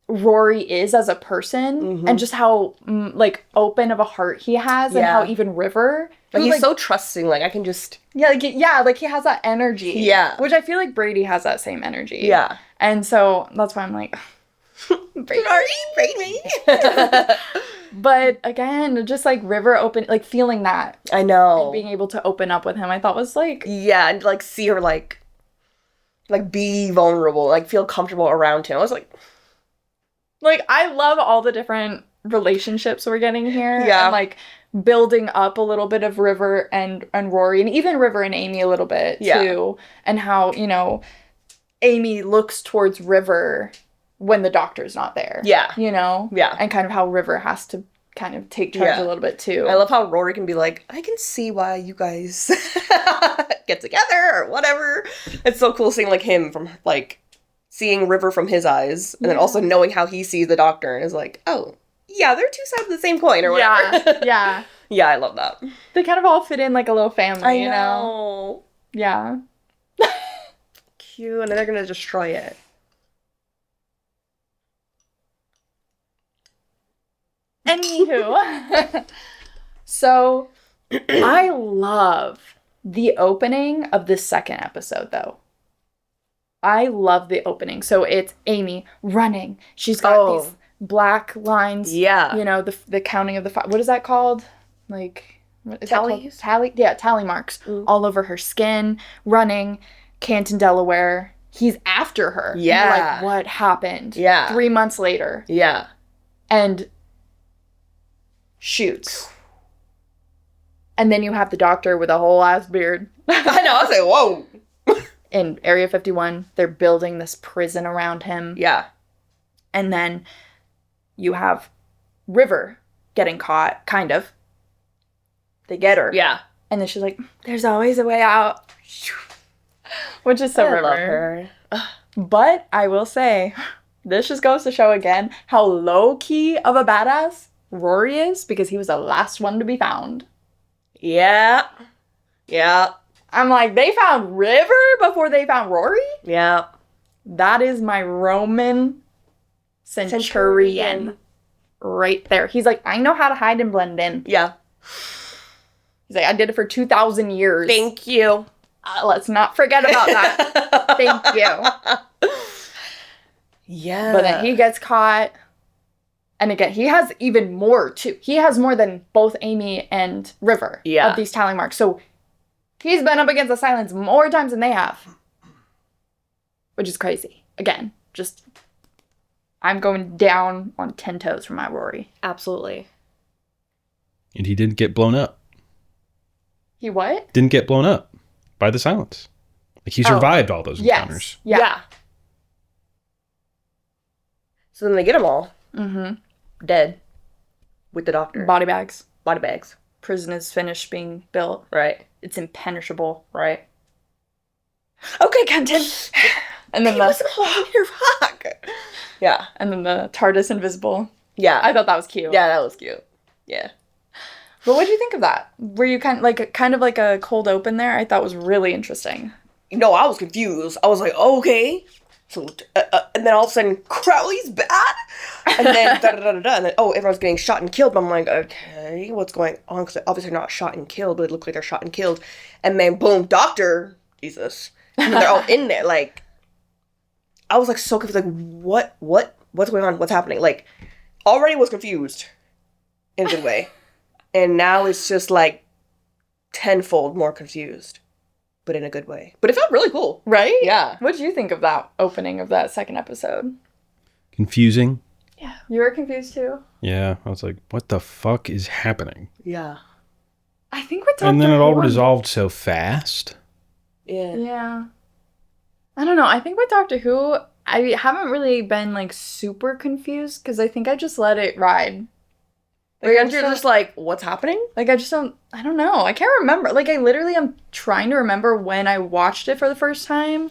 Rory is as a person and just how like open of a heart he has and how even River, like he's so trusting, like I can just like he has that energy, which I feel like Brady has that same energy, and so that's why I'm like Brady. But again, just like River like feeling that, I know, and being able to open up with him, I thought was like and like see her like be vulnerable, like feel comfortable around him. I was like I love all the different relationships we're getting here. And like building up a little bit of River and Rory, and even River and Amy a little bit too. And how, you know, Amy looks towards River when the doctor's not there. Yeah. You know? Yeah. And kind of how River has to kind of take charge a little bit too. I love how Rory can be like, I can see why you guys get together or whatever. It's so cool seeing like him from like seeing River from his eyes, and then also knowing how he sees the doctor and is like, oh, yeah, they're two sides of the same coin or whatever. Yeah. Yeah, I love that. They kind of all fit in like a little family, you know? Yeah. Cute, and then they're gonna destroy it. Anywho. So, I love the opening of the second episode, though. I love the opening. So it's Amy running. She's got these black lines. Yeah. You know, the counting of the what is that called? Like, what is Tallies? Tally marks all over her skin. Running. Canton, Delaware. He's after her. Yeah. Like, what happened? Yeah. 3 months later. Yeah. And shoots. And then you have the doctor with a whole ass beard. I know. I was like, whoa. In Area 51, they're building this prison around him. Yeah. And then you have River getting caught, kind of. They get her. Yeah. And then she's like, there's always a way out. Which is so River. I love her. But I will say, this just goes to show again how low-key of a badass Rory is, because he was the last one to be found. Yeah. Yeah. I'm like, they found River before they found Rory? Yeah. That is my Roman centurion right there. He's like, I know how to hide and blend in. Yeah. He's like, I did it for 2,000 years. Thank you. Let's not forget about that. Thank you. Yeah. But then he gets caught. And again, he has even more, too. He has more than both Amy and River of these tally marks. So he's been up against the Silence more times than they have. Which is crazy. Again, just, I'm going down on 10 toes for my Rory. Absolutely. And he didn't get blown up. He what? Didn't get blown up by the Silence. Like, he survived all those Yes. encounters. Yeah. So then they get them all dead with the doctor. Body bags. Body bags. Prison is finished being built. Right. It's impenetrable. Right. Okay, content. And then Yeah. And then the TARDIS invisible. Yeah. I thought that was cute. Yeah, that was cute. Yeah. But what did you think of that? Were you kind of like a cold open there? I thought was really interesting. No, I was confused. I was like, oh, okay. So, and then all of a sudden, Crowley's bad? And then, and then, oh, everyone's getting shot and killed. But I'm like, okay, what's going on? Because obviously they're not shot and killed, but it looks like they're shot and killed. And then, boom, Doctor, Jesus. And they're all in there. Like, I was like so confused. Like, what's going on? What's happening? Like, already was confused in a good way. And now it's just like tenfold more confused. But in a good way. But it felt really cool. Right? Yeah. What did you think of that opening of that second episode? Confusing. Yeah. You were confused too? Yeah. I was like, what the fuck is happening? Yeah. I think with Doctor And then it all Who, resolved so fast. Yeah. Yeah. I don't know. I think with Doctor Who, I haven't really been like super confused because I think I just let it ride. Like, you're just like, what's happening? Like, I don't know. I can't remember. Like, I literally am trying to remember when I watched it for the first time.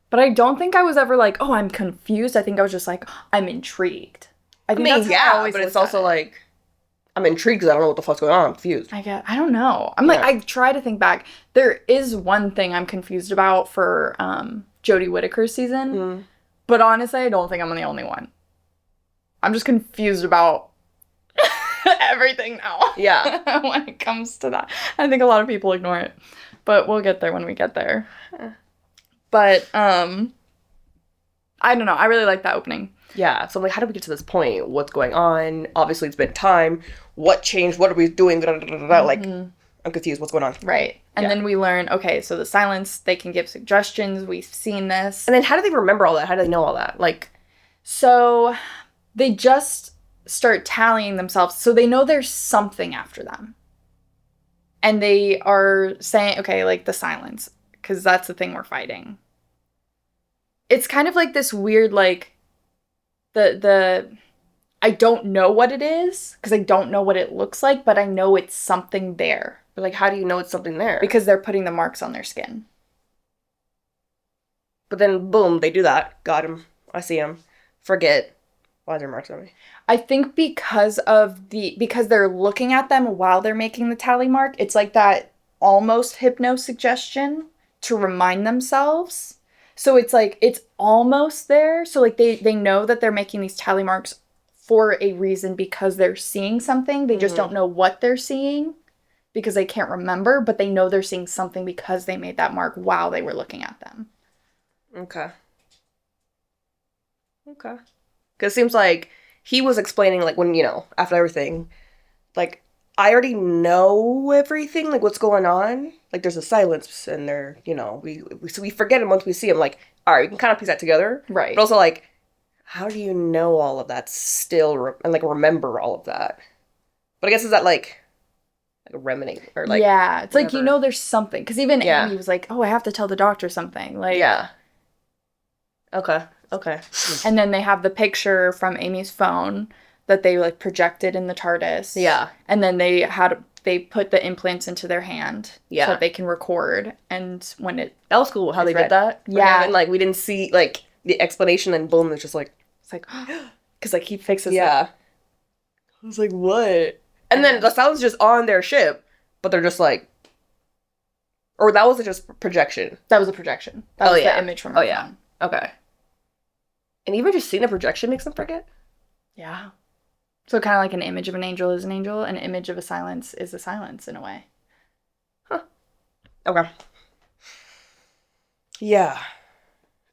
But I don't think I was ever like, oh, I'm confused. I think I was just like, I'm intrigued. I think that's how I always but it's looked also at it. like, I'm intrigued because I don't know what the fuck's going on. I'm confused. I don't know. I'm like, I try to think back. There is one thing I'm confused about for Jodie Whittaker's season. Mm. But honestly, I don't think I'm the only one. I'm just confused about everything now. Yeah. When it comes to that. I think a lot of people ignore it. But we'll get there when we get there. But I don't know. I really like that opening. Yeah. So I'm like, how did we get to this point? What's going on? Obviously, it's been time. What changed? What are we doing? Like, I'm confused. What's going on? Right. And then we learn, okay, so the silence, they can give suggestions. We've seen this. And then how do they remember all that? How do they know all that? Like, so they just start tallying themselves. So they know there's something after them. And they are saying, okay, like the silence, because that's the thing we're fighting. It's kind of like this weird, like, I don't know what it is, because I don't know what it looks like, but I know it's something there. but like, how do you know it's something there? Because they're putting the marks on their skin. But then, boom, they do that. Got him. I see him. Forget. Why are there marks on me? I think because they're looking at them while they're making the tally mark, it's like that almost hypno-suggestion to remind themselves. So it's like, it's almost there. So like they know that they're making these tally marks for a reason because they're seeing something. They just don't know what they're seeing because they can't remember, but they know they're seeing something because they made that mark while they were looking at them. Okay. Because it seems like he was explaining, like, when, after everything, like, I already know everything, like, what's going on. Like, there's a silence, and they're, we forget him once we see him. Like, all right, we can kind of piece that together. Right. But also, like, how do you know all of that still, and, like, remember all of that? But I guess is that, like a remedy, or, like... Yeah, it's whatever. like, there's something. Because even Amy was like, oh, I have to tell the doctor something. Like, Yeah. Okay. And then they have the picture from Amy's phone that they like projected in the TARDIS. Yeah. And then they put the implants into their hand so that they can record. And when That was cool how they did that. Yeah. And like we didn't see like the explanation, and boom, it's just like it's like because like he fixes it. Yeah. I was like, what? And then the sound's just on their ship, but they're just like, or that was just projection. That was a projection. That was the image from her phone. Okay. And even just seeing a projection makes them forget? Yeah. So kind of like an image of an angel is an angel, an image of a silence is a silence in a way. Huh. Okay. Yeah.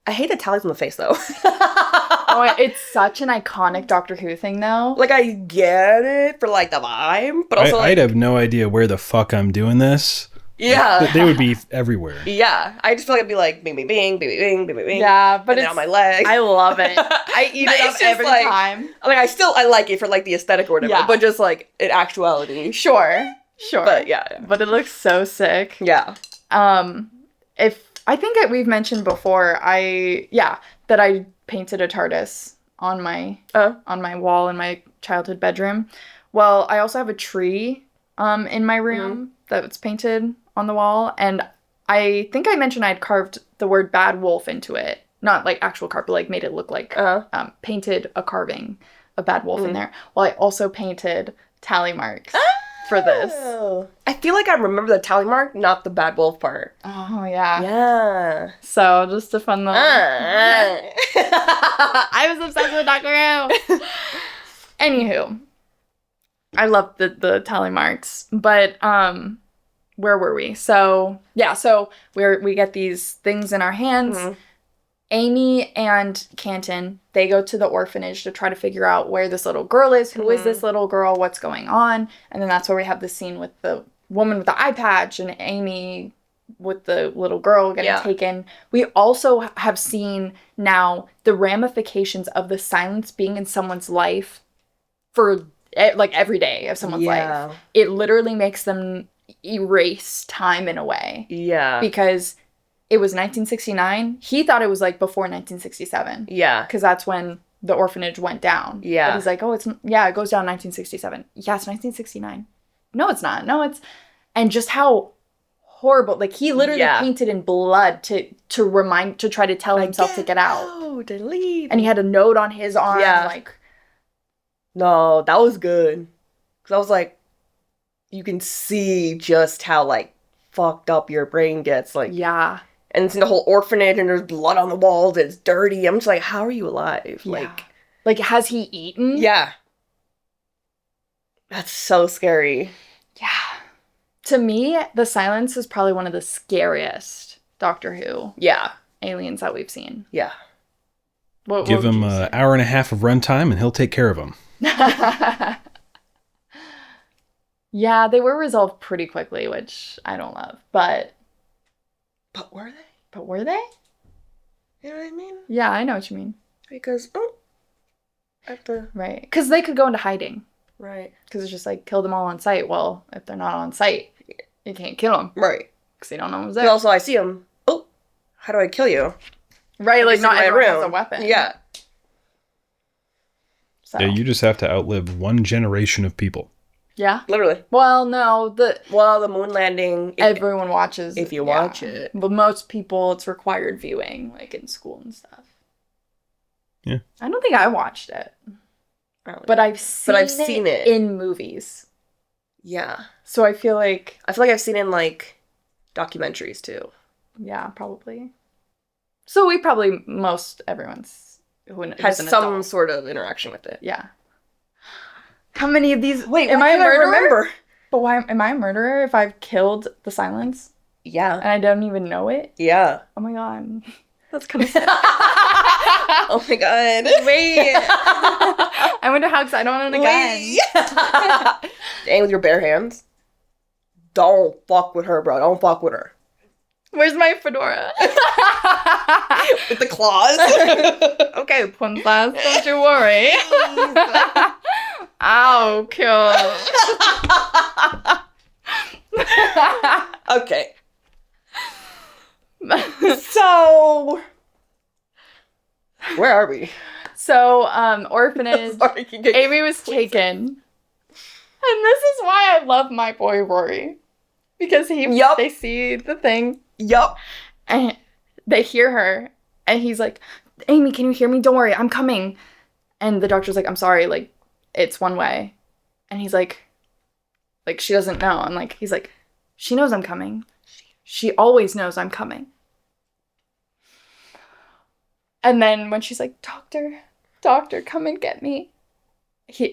I hate the tallies on the face, though. Oh, it's such an iconic Doctor Who thing, though. Like, I get it for, like, the vibe, but also, I'd have no idea where the fuck I'm doing this. Yeah. Like, they would be everywhere. Yeah. I just feel like it'd be like, bing, bing, bing, bing, bing, bing, bing. Yeah, but it's on my leg. I love it. I eat it up every time. Like, I like it for, like, the aesthetic or whatever, but just, like, in actuality. Sure. But, yeah. But it looks so sick. Yeah. If I think that we've mentioned before, that I painted a TARDIS on my wall in my childhood bedroom. Well, I also have a tree in my room that's painted on the wall, and I think I mentioned I'd carved the word bad wolf into it. Not like actual carve, but like made it look like painted a carving of bad wolf in there. Well, I also painted tally marks for this. I feel like I remember the tally mark, not the bad wolf part. Oh, yeah. Yeah. So, just a fun little... I was obsessed with Doctor Who. Anywho, I love the tally marks, but where were we? So we get these things in our hands. Amy and Canton, they go to the orphanage to try to figure out where this little girl is. Who is this little girl? What's going on? And then that's where we have the scene with the woman with the eye patch and Amy with the little girl getting taken. We also have seen now the ramifications of the silence being in someone's life for like every day of someone's life. It literally makes them erase time in a way. Yeah. Because it was 1969. He thought it was like before 1967. Yeah. Because that's when the orphanage went down. Yeah. But he's like, it goes down 1967. Yeah, it's 1969. No, it's not. No, it's... And just how horrible. Like, he literally painted in blood to try to tell himself to get out. To leave. And he had a note on his arm. Yeah. Like... No, that was good. Because I was like, you can see just how, like, fucked up your brain gets. Like... Yeah. And it's in the whole orphanage, and there's blood on the walls, it's dirty. I'm just like, how are you alive? Yeah. Like, has he eaten? Yeah. That's so scary. Yeah. To me, the silence is probably one of the scariest Doctor Who aliens that we've seen. Yeah. Give him an hour and a half of runtime, and he'll take care of him. Yeah, they were resolved pretty quickly, which I don't love, but... But were they? But were they? You know what I mean? Yeah, I know what you mean. Because, Right. Because they could go into hiding. Right. Because it's just like, kill them all on sight. Well, if they're not on sight, you can't kill them. Right. Because they don't know who's there. And also, I see them. Oh, how do I kill you? Right, like not everyone has a weapon. Yeah. So. Yeah, you just have to outlive one generation of people. Yeah. Literally. Well, no. The moon landing. Everyone watches. If you watch it. But most people, it's required viewing, like in school and stuff. Yeah. I don't think I watched it. But I've seen it in movies. Yeah. So I feel like I've seen it in, like, documentaries, too. Yeah, probably. So everyone's who has some sort of interaction with it. Yeah. How many of these... Wait, am I a murderer? Remember? But why am I a murderer if I've killed the silence? Yeah. And I don't even know it? Yeah. Oh my god. That's kind of sad. Oh my god. Wait. I wonder how, because I don't own a gun. Dang, with your bare hands? Don't fuck with her, bro. Don't fuck with her. Where's my fedora? With the claws? Okay, Princess, don't you worry. Ow, kill. Okay. So, where are we? So, orphanage. Sorry, Amy was taken. And this is why I love my boy Rory. Because they see the thing. Yup. And they hear her. And he's like, Amy, can you hear me? Don't worry, I'm coming. And the doctor's like, I'm sorry, like, it's one way. And he's like, she doesn't know. And like, he's like, she knows I'm coming. She always knows I'm coming. And then when she's like, doctor, come and get me.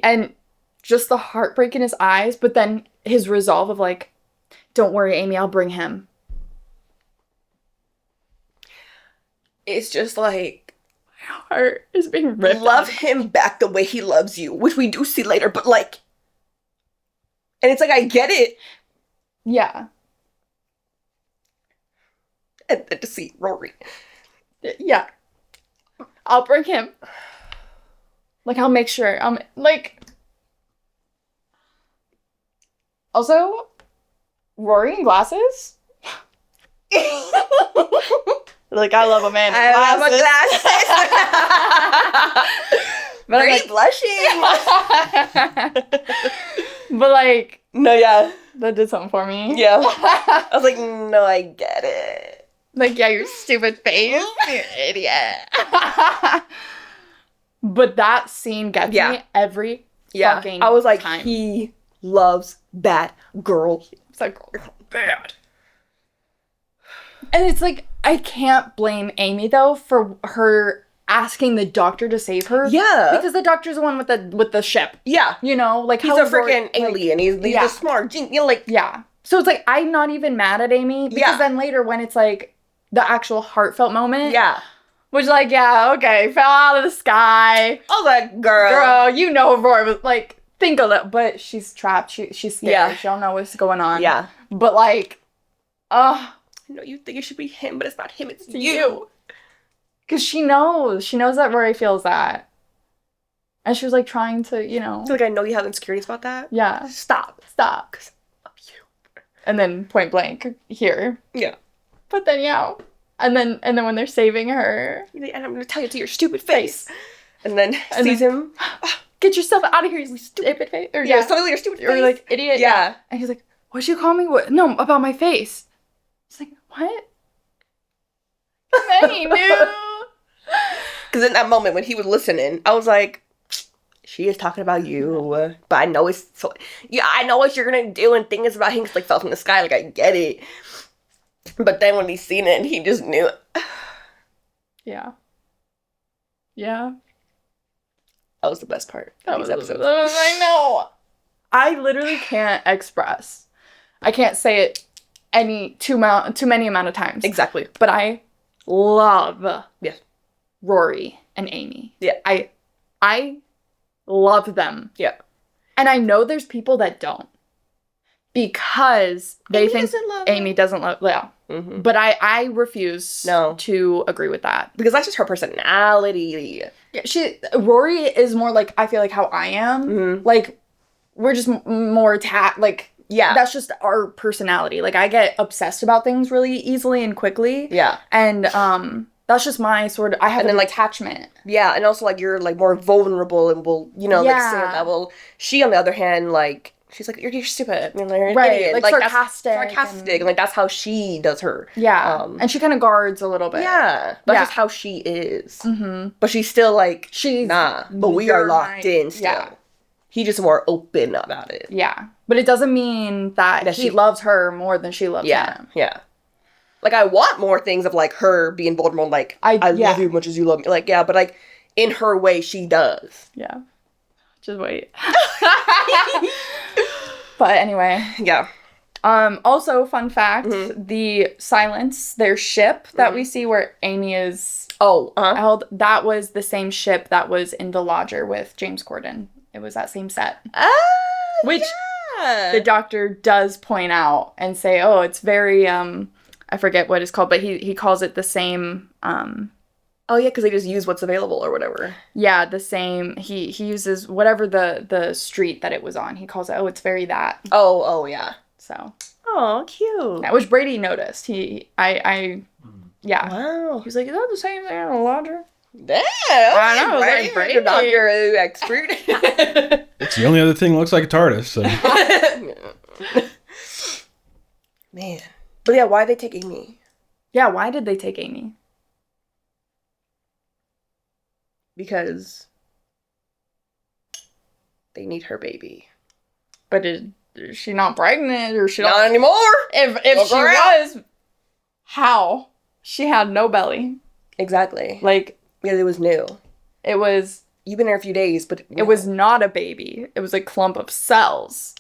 And just the heartbreak in his eyes, but then his resolve of like, don't worry, Amy, I'll bring him. It's just like, my heart is being ripped. Love him back the way he loves you, which we do see later, but like, and it's like, I get it. Yeah. And then to see Rory. Yeah. I'll bring him. Like, I'll make sure. Also, Rory in glasses? Like, I love a man. I love my glasses. But I'm Brady like, blushing. but like, No, yeah. that did something for me. Yeah. I was like, no, I get it. Like, yeah, your stupid face. You idiot. But that scene gets me every fucking I was like, time. he loves bad girls. It's like, bad. And it's like, I can't blame Amy, though, for her asking the doctor to save her. Yeah. Because the doctor's the one with the ship. Yeah. You know? Like, He's a freaking alien. He's a smart genius. You know, like, yeah. So it's like, I'm not even mad at Amy. Because then later, when it's like, the actual heartfelt moment. Yeah. Which, like, yeah, okay, fell out of the sky. I was like, Girl, you know Roy was, like, think of it. But she's trapped. She's scared. Yeah. She don't know what's going on. Yeah. But, like, I know you think it should be him, but it's not him, it's you. Because she knows. She knows that Rory feels that. And she was, like, trying to, you know. Like, I know you have insecurities about that. Yeah. Stop. Stop. Of you. And then point blank here. Yeah. But then, yeah. And then when they're saving her. And I'm going to tell you to your stupid face. And then sees him. Get yourself out of here, you stupid face. Or, Yeah, something like your stupid face. Or, like, idiot. Yeah. And he's like, what'd you call me? What? No, about my face. It's like, what? Hey, dude. Because in that moment when he was listening, I was like, she is talking about you. But I know it's so... Yeah, I know what you're going to do and think it's about him. It's like fell from the sky. Like, I get it. But then when he seen it, he just knew it. Yeah. Yeah. That was the best part of these episodes. I know. I literally can't express. I can't say it too many amount of times. Exactly. But I love Rory and Amy. Yeah. I love them. Yeah. And I know there's people that don't. Because they think Amy doesn't love... Yeah. Mm-hmm. But I refuse to agree with that. Because that's just her personality. Yeah, Rory is more like, I feel like how I am. Mm-hmm. Like, we're just more like... Yeah. That's just our personality. Like, I get obsessed about things really easily and quickly. Yeah. And that's just my sort of... I have an attachment. Yeah, and also, like, you're, like, more vulnerable and will, you know, like, say that. Well, she, on the other hand, like... She's like, you're stupid. I mean, like, you're an idiot. Like sarcastic. And, like, that's how she does her. Yeah. And she kind of guards a little bit. Yeah. That's just how she is. Mm-hmm. But she's still like, she's but we are locked in still. Yeah. He's just more open about it. Yeah. But it doesn't mean that he loves her more than she loves him. Yeah. Like, I want more things of, like, her being vulnerable and, like, I love you as much as you love me. Like, yeah, but, like, in her way, she does. Yeah. Just wait. But anyway. Yeah. Also, fun fact, the Silence, their ship that we see where Amy is held, that was the same ship that was in The Lodger with James Corden. It was that same set. Which the doctor does point out and say, oh, it's very, I forget what it's called, but he calls it the same, oh, yeah, because they just use what's available or whatever. Yeah, the same. He uses whatever the street that it was on. He calls it, oh, it's very that. Oh, yeah. So. Oh, cute. Yeah, which Brady noticed. Yeah. Wow. He was like, is that the same thing in The Lodger? Damn. I know. Like, Brady. The doctor expert. It's the only other thing that looks like a TARDIS, so. Man. But yeah, why'd they take Amy? Yeah, why did they take Amy? Because they need her baby. But is she not pregnant, or she not anymore? If she was, how? She had no belly. Exactly. Like, yeah, it was new. It was. You've been there a few days, but it was not a baby. It was a clump of cells.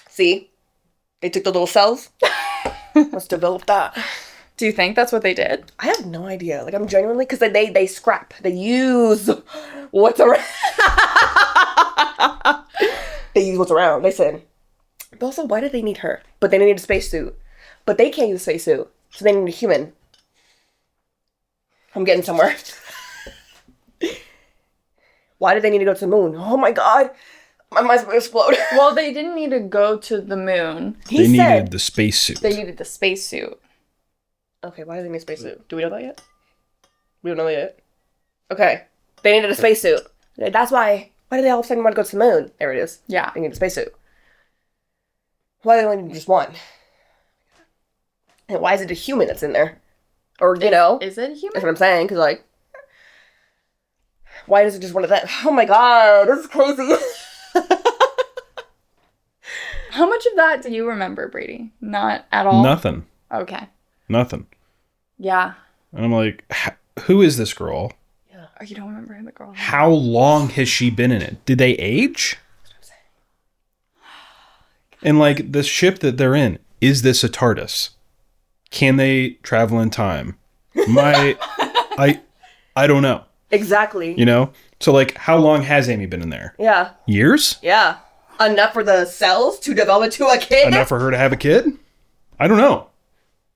See, they took the little cells. Let's develop that. Do you think that's what they did? I have no idea. Like, I'm genuinely, because they scrap. They use what's around. They use what's around. They said. But also, why did they need her? But they need a spacesuit. But they can't use a spacesuit. So they need a human. I'm getting somewhere. Why did they need to go to the moon? Oh my god. My mind's going to explode. Well, they didn't need to go to the moon. They needed the spacesuit. They needed the spacesuit. Okay, why do they need a spacesuit? Do we know that yet? We don't know that yet. Okay. They needed a spacesuit. That's why. Why do they all of a sudden want to go to the moon? There it is. Yeah. They need a spacesuit. Why do they only need just one? And why is it a human that's in there? Or, you know. Is it a human? That's what I'm saying, because, like, why is it just one of them? Oh my god, this is crazy. How much of that do you remember, Brady? Not at all? Nothing. Okay. Nothing. Yeah. And I'm like, who is this girl? Yeah. Oh, you don't remember the girl? How long has she been in it? Did they age? That's what I'm saying. And like the ship that they're in, is this a TARDIS? Can they travel in time? I don't know. Exactly. You know? So like how long has Amy been in there? Yeah. Years? Yeah. Enough for the cells to develop into a kid? Enough for her to have a kid? I don't know.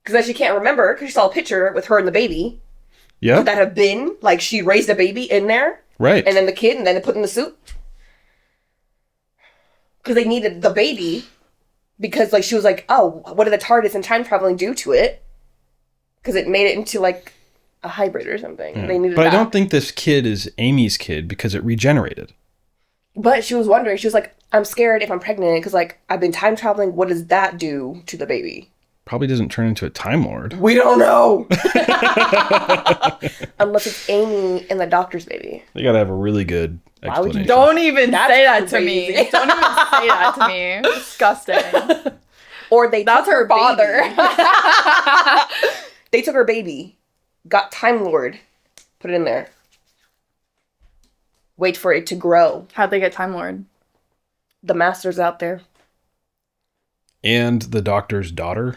Because then she can't remember, because she saw a picture with her and the baby. Yeah. Could that have been, like, she raised a baby in there? Right. And then the kid, and then they put in the suit? Because they needed the baby. Because, like, she was like, oh, what did the TARDIS and time traveling do to it? Because it made it into, like, a hybrid or something. Yeah. They needed But that. I don't think this kid is Amy's kid because it regenerated. But she was wondering, she was like, I'm scared if I'm pregnant, because, like, I've been time traveling, what does that do to the baby? Probably doesn't turn into a Time Lord. We don't know! Unless it's Amy and the doctor's baby. They gotta have a really good Why would you explanation. Don't even That's say that crazy. to me. Don't even say that to me. Disgusting. Or they That's took her father. baby. They took her baby, got Time Lord, put it in there. Wait for it to grow. How'd they get Time Lord? The master's out there. And the doctor's daughter.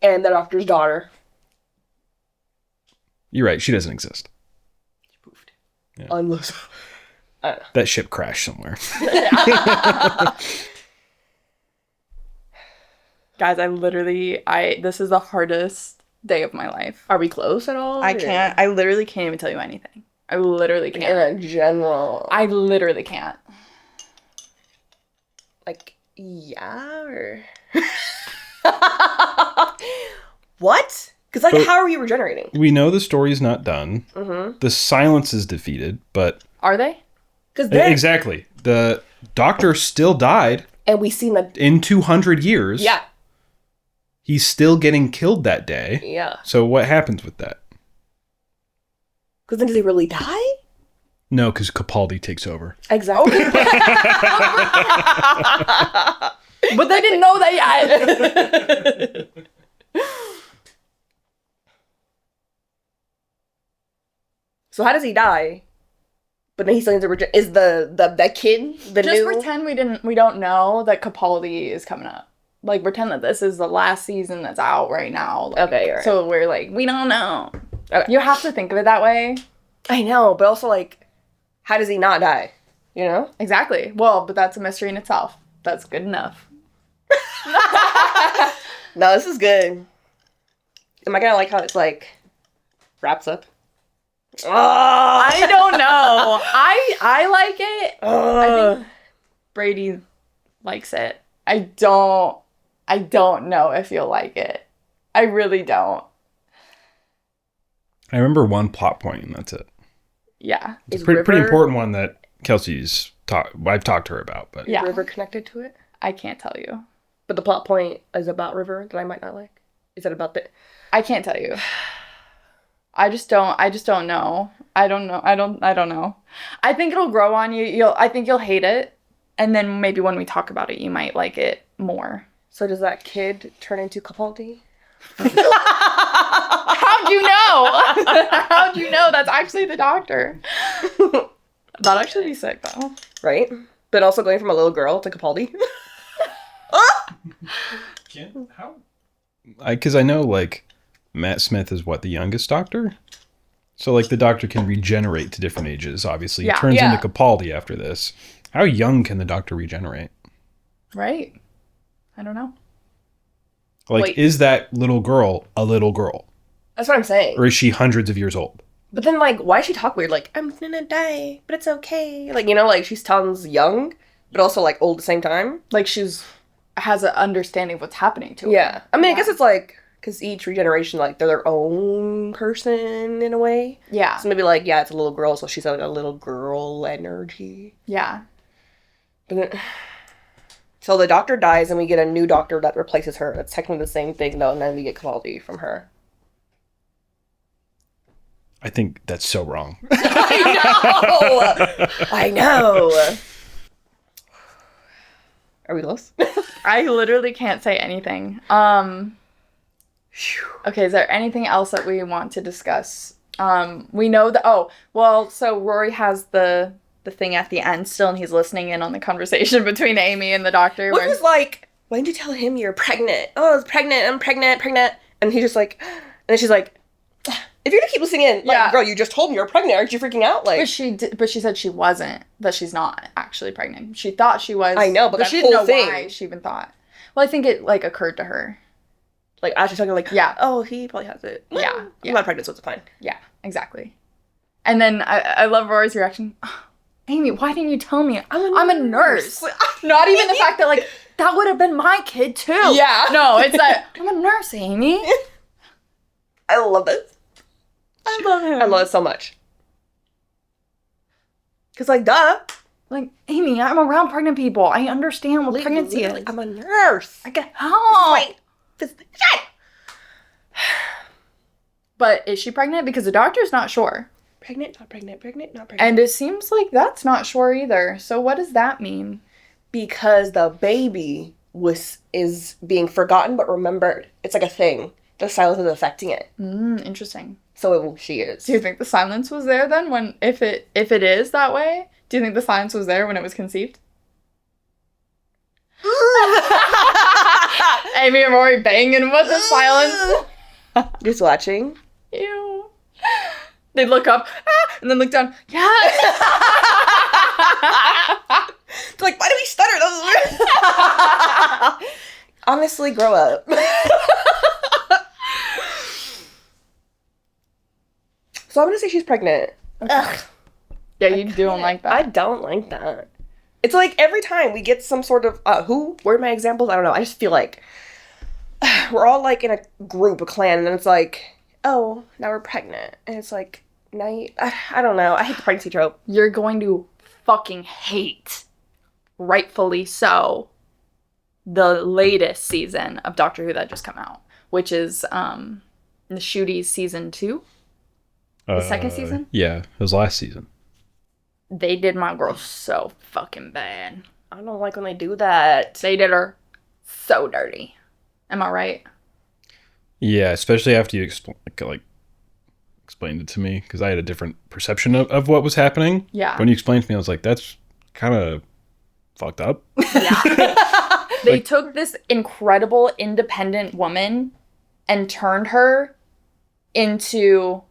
And the doctor's daughter. You're right, she doesn't exist. Yeah. Unless... That ship crashed somewhere. Guys, this is the hardest day of my life. Are we close at all? I literally can't even tell you anything. I literally can't. In a general... I literally can't. Like, yeah, or... What? Because, like, But- how are you regenerating? We know the story's not done. Mm-hmm. The silence is defeated, but... Are they? Because then... Exactly. The doctor still died And we seen the... in 200 years. Yeah. He's still getting killed that day. Yeah. So what happens with that? Because then does he really die? No, because Capaldi takes over. Exactly. But they didn't know that yet. So how does he die? But then he still needs to is the kid the Just new... pretend we don't know that Capaldi is coming up. Like, pretend that this is the last season that's out right now. Like, Okay, you're right. So we're like, we don't know. Okay. You have to think of it that way. I know, but also, like, how does he not die? You know? Exactly. Well, but that's a mystery in itself. That's good enough. No, this is good. Am I gonna like how it's, like, wraps up? Oh, I don't know. I like it. I think Brady likes it. I don't know if you'll like it. I really don't. I remember one plot point, and that's it. Yeah. It's a pretty important one that Kelsey's I've talked to her about. But Yeah. River connected to it? I can't tell you. But the plot point is about River that I might not like? Is it about the... I can't tell you. I just don't know. I don't know. I don't know. I think it'll grow on you. I think you'll hate it. And then maybe when we talk about it, you might like it more. So does that kid turn into Capaldi? How'd you know? How'd you know that's actually the doctor? That'd actually be sick, though. Right? But also going from a little girl to Capaldi? How? Because I know, like, Matt Smith is the youngest doctor? So, like, the doctor can regenerate to different ages, obviously. Yeah. He turns Yeah. into Capaldi after this. How young can the doctor regenerate? Right? I don't know. Like, Wait. is that little girl a little girl? That's what I'm saying. Or is she hundreds of years old? But then, like, why does she talk weird? Like, I'm gonna die, but it's okay. Like, you know, like, she sounds young, but also, like, old at the same time. Like, has an understanding of what's happening to her. Yeah. I mean, I guess it's, like, Because each regeneration, like, they're their own person in a way. Yeah. So maybe, like, yeah, it's a little girl, so she's like a little girl energy. Yeah. But then, so the doctor dies, and we get a new doctor that replaces her. That's technically the same thing, though, and then we get quality from her. I think that's so wrong. I know! Are we close? I literally can't say anything. Okay, is there anything else that we want to discuss? We know that, so Rory has the thing at the end still, and he's listening in on the conversation between Amy and the doctor. Which was like, why didn't you tell him you're pregnant? Oh, I was pregnant, I'm pregnant. And he's just like, and then she's like, if you're gonna keep listening in, like, girl, you just told me you're pregnant. Aren't you freaking out? Like, but she said she wasn't, that she's not actually pregnant. She thought she was. I know, but she that didn't whole know thing. why she even thought. Well, I think it, like, occurred to her. Like, as she's talking, like, yeah, oh, he probably has it. Yeah. I'm not pregnant, so it's fine. Yeah, exactly. And then I love Rory's reaction. Oh, Amy, why didn't you tell me? I'm a nurse. Not even the fact that, like, that would have been my kid, too. Yeah. No, it's like, I'm a nurse, Amy. I love this. I love him. I love it so much. Because, like, duh. Like, Amy, I'm around pregnant people. I understand what pregnancy is. I'm a nurse. I get help. Wait. But is she pregnant? Because the doctor's not sure. Pregnant, not pregnant, pregnant, not pregnant. And it seems like that's not sure either. So what does that mean? Because the baby is being forgotten but remembered. It's like a thing. The silence is affecting it. Interesting. So she is. Do you think the silence was there then when, if it is that way? Do you think the silence was there when it was conceived? Amy and Rory banging with the silence. Just watching. Ew. They look up, and then look down. Yeah. They're like, why do we stutter? That was weird. Honestly, grow up. So I'm gonna say she's pregnant. Okay. Ugh. Yeah, you don't like that. I don't like that. It's like every time we get some sort of where are my examples? I don't know. I just feel like we're all like in a group, a clan, and then it's like, oh, now we're pregnant, and it's like, I don't know. I hate the pregnancy trope. You're going to fucking hate, rightfully so, the latest season of Doctor Who that just come out, which is the Shooties season 2. The second season? Yeah, it was last season. They did my girl so fucking bad. I don't like when they do that. They did her so dirty. Am I right? Yeah, especially after you explained it to me, because I had a different perception of what was happening. Yeah. When you explained to me, I was like, that's kind of fucked up. Yeah. They took this incredible independent woman and turned her into,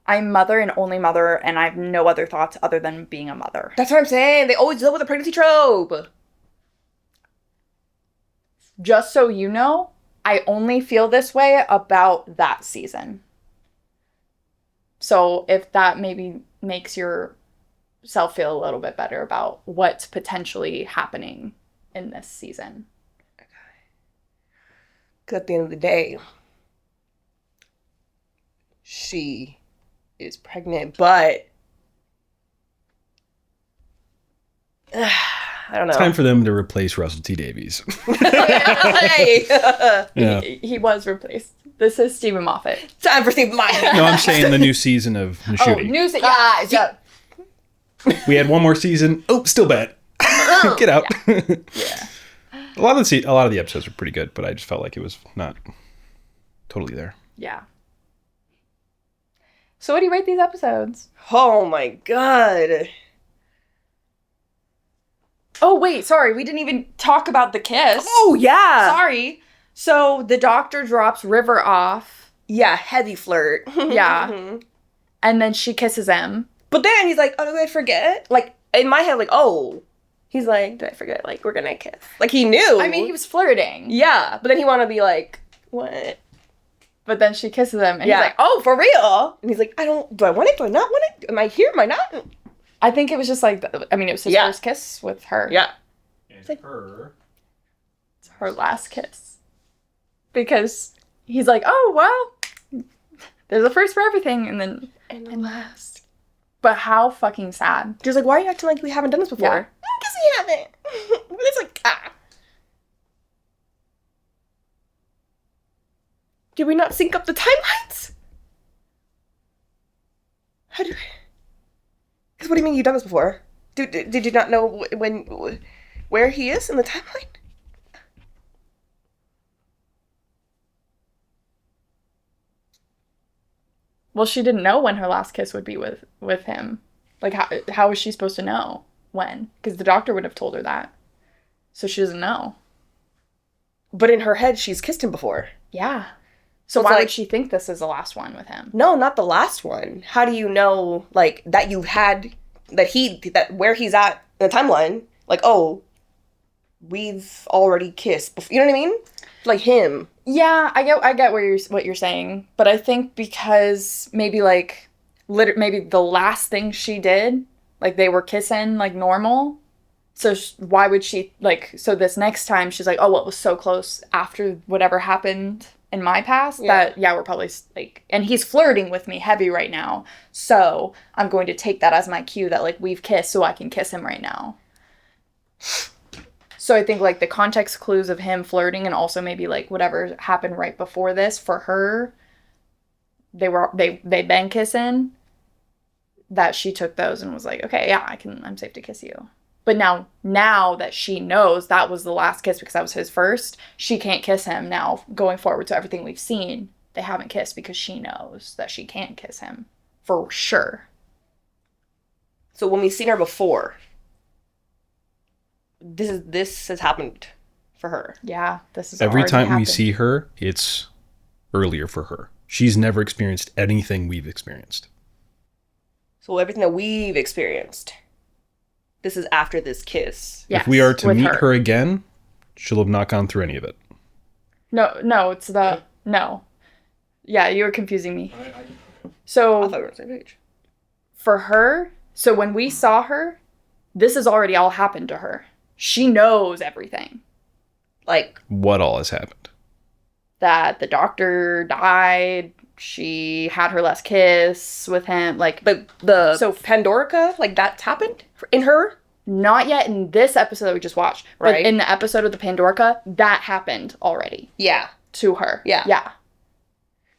I'm mother and only mother, and I have no other thoughts other than being a mother. That's what I'm saying. They always deal with the pregnancy trope. Just so you know, I only feel this way about that season. So if that maybe makes yourself feel a little bit better about what's potentially happening in this season. Okay. Because at the end of the day, she is pregnant, but I don't know. Time for them to replace Russell T Davies. Yeah. He was replaced. This is Stephen Moffat. Time for Stephen Moffat. No, I'm saying the new season of Nashooty. New season. Yeah. We had one more season. Oh, still bad. Get out. Yeah. A lot of the episodes were pretty good, but I just felt like it was not totally there. Yeah. So what do you rate these episodes? Oh my god. Oh wait, sorry, we didn't even talk about the kiss. Oh yeah. Sorry. So the doctor drops River off. Yeah, heavy flirt. Yeah. Mm-hmm. And then she kisses him. But then he's like, oh, did I forget? Like, in my head, like, oh. He's like, did I forget? Like, we're gonna kiss. Like, he knew. I mean, he was flirting. Yeah, but then he wanted to be like, what? But then she kisses him, and yeah. he's like, oh, for real? And he's like, do I want it? Do I not want it? Am I here? Am I not? I think it was just like, it was his first kiss with her. Yeah. And It's her last kiss. Because he's like, oh, well, there's a first for everything. And then, And last. but how fucking sad. Just like, why are you acting like we haven't done this before? Yeah. Because we haven't. It's like, Did we not sync up the timelines? How do? Because what do you mean you've done this before? Did you not know where he is in the timeline? Well, she didn't know when her last kiss would be with him. Like, how was she supposed to know when? Because the doctor would have told her that. So she doesn't know. But in her head, she's kissed him before. Yeah. So it's why like- would she think this is the last one with him? No, not the last one. How do you know, like, that you've had, that where he's at in the timeline, like, oh, we've already kissed before. You know what I mean? Like him. Yeah, I get what you're saying, but I think because maybe like maybe the last thing she did, like they were kissing like normal. So why would she like? So this next time she's like, oh, well, it was so close after whatever happened in my past that we're probably like, and he's flirting with me heavy right now. So I'm going to take that as my cue that like we've kissed, so I can kiss him right now. So I think, like, the context clues of him flirting and also maybe, like, whatever happened right before this, for her, they'd been kissing, that she took those and was like, okay, yeah, I'm safe to kiss you. But now that she knows that was the last kiss because that was his first, she can't kiss him now going forward. So everything we've seen, they haven't kissed because she knows that she can't kiss him. For sure. So when we've seen her before, this has happened for her. Yeah, this is every time happened. we see her, it's earlier for her. She's never experienced anything we've experienced. So everything that we've experienced, this is after this kiss. Yes, if we are to with meet her again, she'll have not gone through any of it. No, it's the no. Yeah, you were confusing me. I So thought we were on the same page. for her, so when we saw her, this has already all happened to her. She knows everything. Like, What all has happened? That the doctor died. She had her last kiss with him. Like, the So- Pandorica, like, that's happened in her? not yet in this episode that we just watched. Right. But in the episode of the Pandorica, that happened already Yeah. to her. Yeah. Yeah.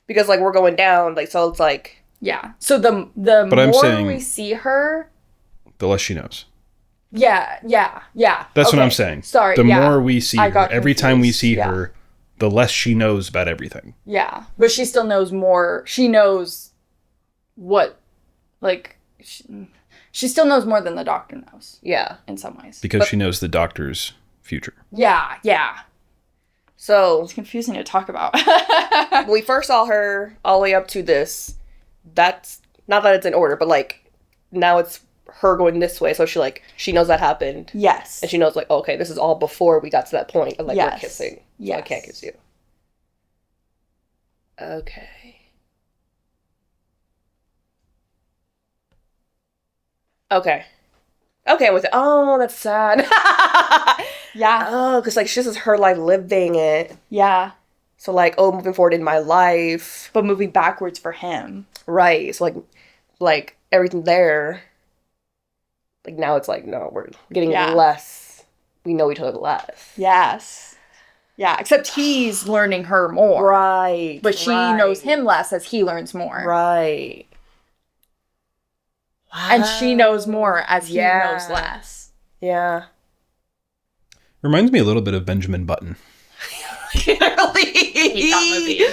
Because, like, we're going down, like, so it's like... Yeah. So the But I'm more saying- we see her... The less she knows. Yeah. That's what Okay. I'm saying. Sorry, The yeah. more we see I her, got every time we confused, see yeah. her, the less she knows about everything. Yeah, but she still knows more. She knows what, like, she still knows more than the doctor knows Yeah. in some ways. Because she knows the doctor's future. Yeah. So, It's confusing to talk about. when we first saw her all the way up to this, that's... Not that it's in order, but, like, now it's her going this way, so she knows that happened. Yes. And she knows, like, okay, this is all before we got to that point of, like, Yes. we're kissing. So Yes. I can't kiss you. Okay. Okay, I'm with it. Oh, that's sad. Yeah. Oh, because, like, this is her, like, living it. Yeah. So, like, oh, moving forward in my life. But moving backwards for him. Right. So, like everything there. Like, now it's like, no, we're getting Yeah. less. We know each other less. Yes. Yeah, except he's learning her more. Right. But she knows him less as he learns more. Right. And she knows more as he Yeah. knows less. Yeah. Reminds me a little bit of Benjamin Button. Hate that movie.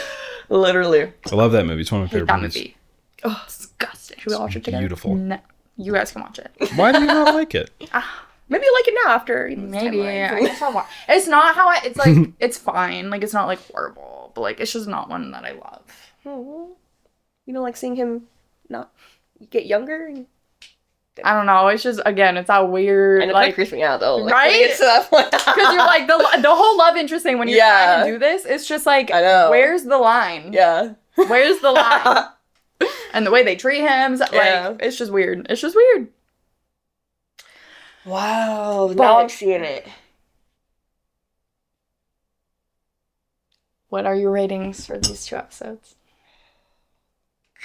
Literally. I love that movie. It's one of my Hate favorite that movies. movie. Oh, disgusting. Should we watch it together? Beautiful. No. You guys can watch it. Why do you not like it? Maybe you like it now after. Maybe. I guess I'll watch. It's not how it's like, it's fine. Like, it's not like horrible, but like, it's just not one that I love. You know, like seeing him not get younger. And... I don't know. It's just, again, it's that weird, And it like, creeps me out though. Like, right? when it gets to that point. because you're like, the whole love interest thing when you're trying to do this, it's just like, I know. where's the line? Yeah. Where's the line? And the way they treat him, like, Yeah. it's just weird. It's just weird. Wow. But- Now I'm seeing it. What are your ratings for these 2 episodes?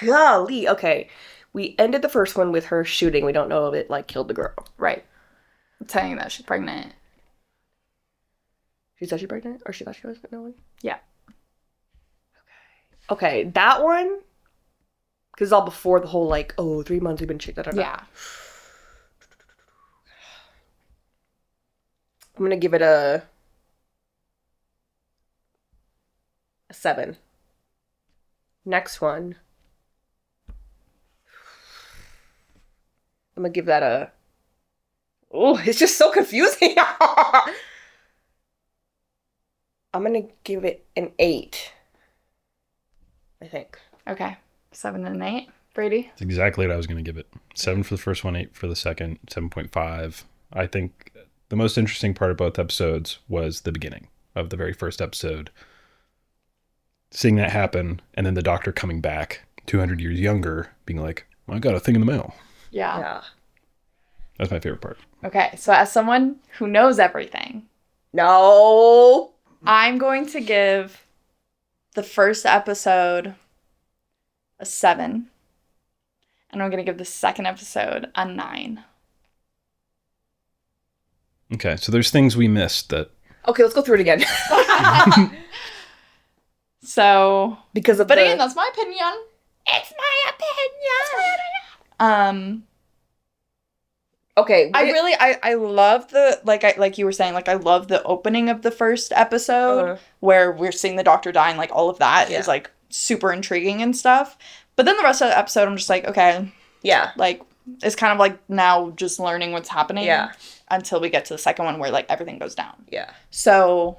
Golly. Okay. We ended the first one with her shooting. We don't know if it, like, killed the girl. Right. Saying that she's pregnant. She said she's pregnant? Or she thought she was pregnant? Yeah. Okay. That one? Because it's all before the whole, like, 3 months we've been checked. Yeah. I'm going to give it a 7. Next one. I'm going to give that a... Oh, it's just so confusing. I'm going to give it an 8. I think. Okay. 7 and 8. Brady? That's exactly what I was going to give it. 7 for the first one, 8 for the second, 7.5. I think the most interesting part of both episodes was the beginning of the very first episode. Seeing that happen, and then the doctor coming back 200 years younger, being like, I got a thing in the mail. Yeah. That's my favorite part. Okay, so as someone who knows everything, No. I'm going to give the first episode a 7. And I'm going to give the second episode a 9. Okay, so there's things we missed that... Okay, let's go through it again. So... Because of But again, that's my opinion. It's my opinion. Okay. I love the, like you were saying, like, I love the opening of the first episode where we're seeing the doctor die and, like, all of that is, like, super intriguing and stuff. But then the rest of the episode, I'm just like, okay. Yeah. Like, it's kind of like now just learning what's happening. Yeah. Until we get to the second one where, like, everything goes down. Yeah. So.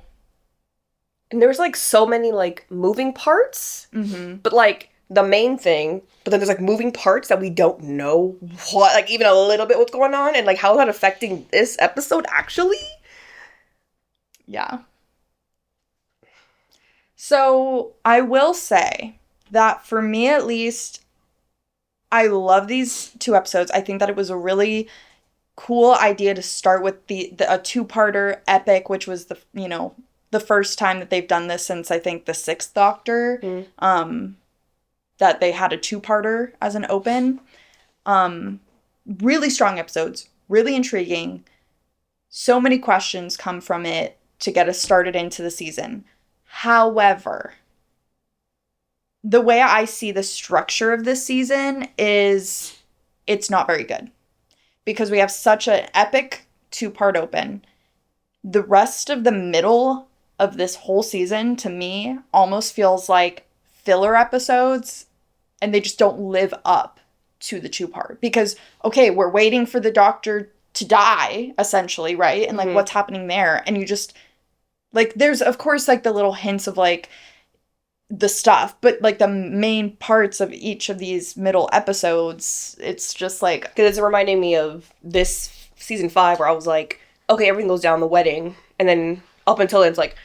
And there was, like, so many, like, moving parts. Mm-hmm. But, like, the main thing, but then there's, like, moving parts that we don't know what, like, even a little bit what's going on. And, like, how is that affecting this episode, actually? Yeah. So, I will say that for me, at least, I love these 2 episodes. I think that it was a really cool idea to start with a 2-parter epic, which was the first time that they've done this since, I think, the 6th Doctor, that they had a 2-parter as an open. Really strong episodes, really intriguing. So many questions come from it to get us started into the season. However, the way I see the structure of this season is it's not very good. Because we have such an epic 2-part open. The rest of the middle of this whole season, to me, almost feels like filler episodes. And they just don't live up to the 2-part. Because, okay, we're waiting for the doctor to die, essentially, right? And, like, what's happening there? And you just, like, there's, of course, like, the little hints of, like, the stuff. But, like, the main parts of each of these middle episodes, it's just, like... Because it's reminding me of this season 5 where I was like, okay, everything goes down the wedding. And then up until then, it's like,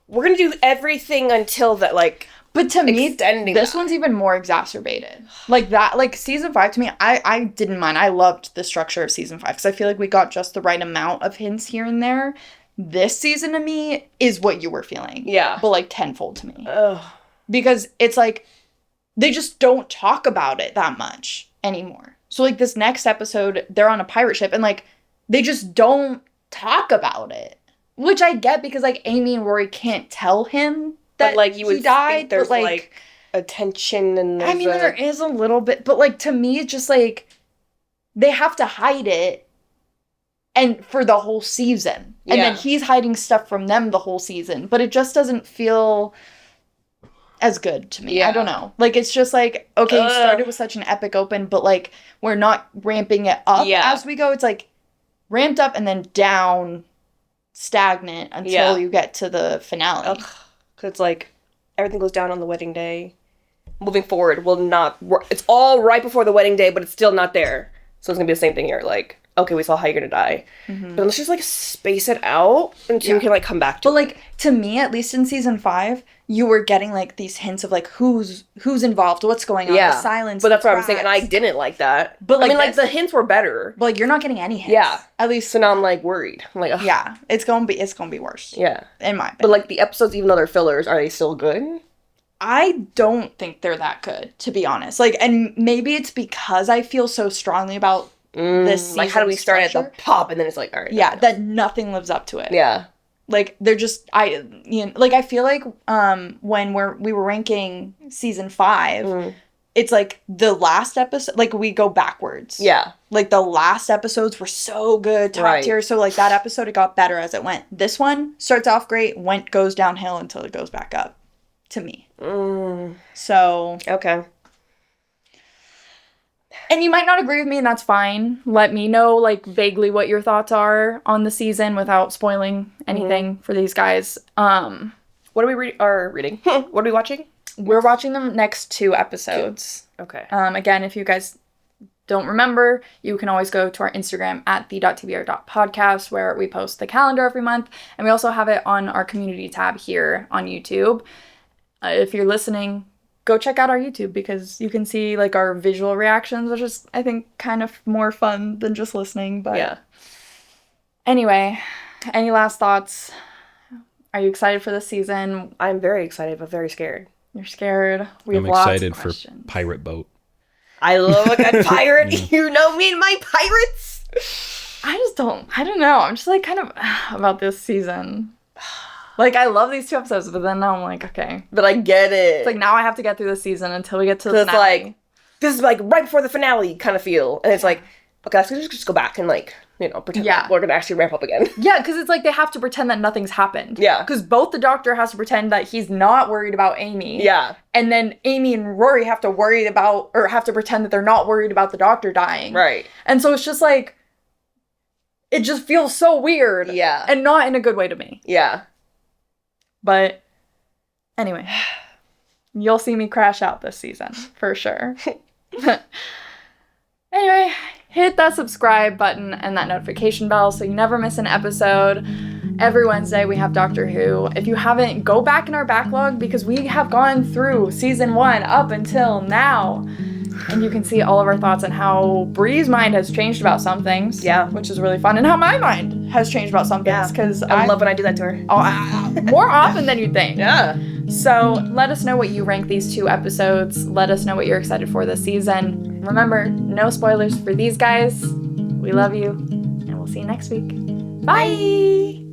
we're going to do everything until that, like... But to me, this one's even more exacerbated. Like that, like season 5 to me, I didn't mind. I loved the structure of season 5 because I feel like we got just the right amount of hints here and there. This season to me is what you were feeling. Yeah. But like tenfold to me. Ugh. Because it's like, they just don't talk about it that much anymore. So like this next episode, they're on a pirate ship and like, they just don't talk about it. Which I get because like Amy and Rory can't tell him that like you would he died, think there's but like a tension and I mean there is a little bit, but like to me it's just like they have to hide it and for the whole season. And then he's hiding stuff from them the whole season, but it just doesn't feel as good to me. I don't know. Like it's just like okay, you started with such an epic open, but like we're not ramping it up as we go. It's like ramped up and then down stagnant until you get to the finale. Ugh. Because it's like, everything goes down on the wedding day. Moving forward will not... It's all right before the wedding day, but it's still not there. So it's going to be the same thing here. Like, okay, we saw how you're gonna die. But let's just, like, space it out until we can, like, come back to But, like, to me, at least in season 5, you were getting, like, these hints of, like, who's involved, what's going on, the silence, but that's the what I'm saying, and I didn't like that. But, like, I mean, like, the hints were better. But, like, you're not getting any hints. Yeah. At least. So now I'm, like, worried. I'm like, ugh. Yeah. It's gonna be worse. Yeah. In my opinion. But, like, the episodes, even though they're fillers, are they still good? I don't think they're that good, to be honest. Like, and maybe it's because I feel so strongly about this season. Like, how do we start at the pop, and then it's like, all right. Yeah, that nothing lives up to it. Yeah. Like, they're just, I feel like when we were ranking season 5, it's like the last episode, like, we go backwards. Yeah. Like, the last episodes were so good, top tier. So, like, that episode, it got better as it went. This one starts off great, goes downhill until it goes back up, to me. So. Okay. And you might not agree with me, and that's fine. Let me know, like, vaguely what your thoughts are on the season without spoiling anything for these guys. What are we reading? What are we watching? We're watching the next 2 episodes. Okay. Again, if you guys don't remember, you can always go to our Instagram at the.tbr.podcast, where we post the calendar every month. And we also have it on our community tab here on YouTube. If you're listening, go check out our YouTube, because you can see, like, our visual reactions, which is, I think, kind of more fun than just listening. But yeah. Anyway, any last thoughts? Are you excited for this season? I'm very excited, but very scared. You're scared? I'm excited for Pirate Boat. I love a good pirate. You know me and my pirates. I don't know. I'm just, like, kind of about this season. Like, I love these 2 episodes, but then now I'm like, okay. But I get it. It's like, now I have to get through the season until we get to the finale. It's like, this is, like, right before the finale kind of feel. And it's like, okay, let's just go back and, like, pretend like we're going to actually ramp up again. Yeah, because it's like they have to pretend that nothing's happened. Yeah. Because both the doctor has to pretend that he's not worried about Amy. Yeah. And then Amy and Rory have to pretend that they're not worried about the doctor dying. Right. And so it's just like, it just feels so weird. Yeah. And not in a good way to me. Yeah. But anyway, you'll see me crash out this season for sure. Anyway, hit that subscribe button and that notification bell so you never miss an episode. Every Wednesday we have Doctor Who. If you haven't, go back in our backlog, because we have gone through season 1 up until now. And you can see all of our thoughts on how Bree's mind has changed about some things. Yeah. Which is really fun. And how my mind has changed about some things. Because I love when I do that to her. More often than you'd think. Yeah. So let us know what you rank these 2 episodes. Let us know what you're excited for this season. Remember, no spoilers for these guys. We love you. And we'll see you next week. Bye.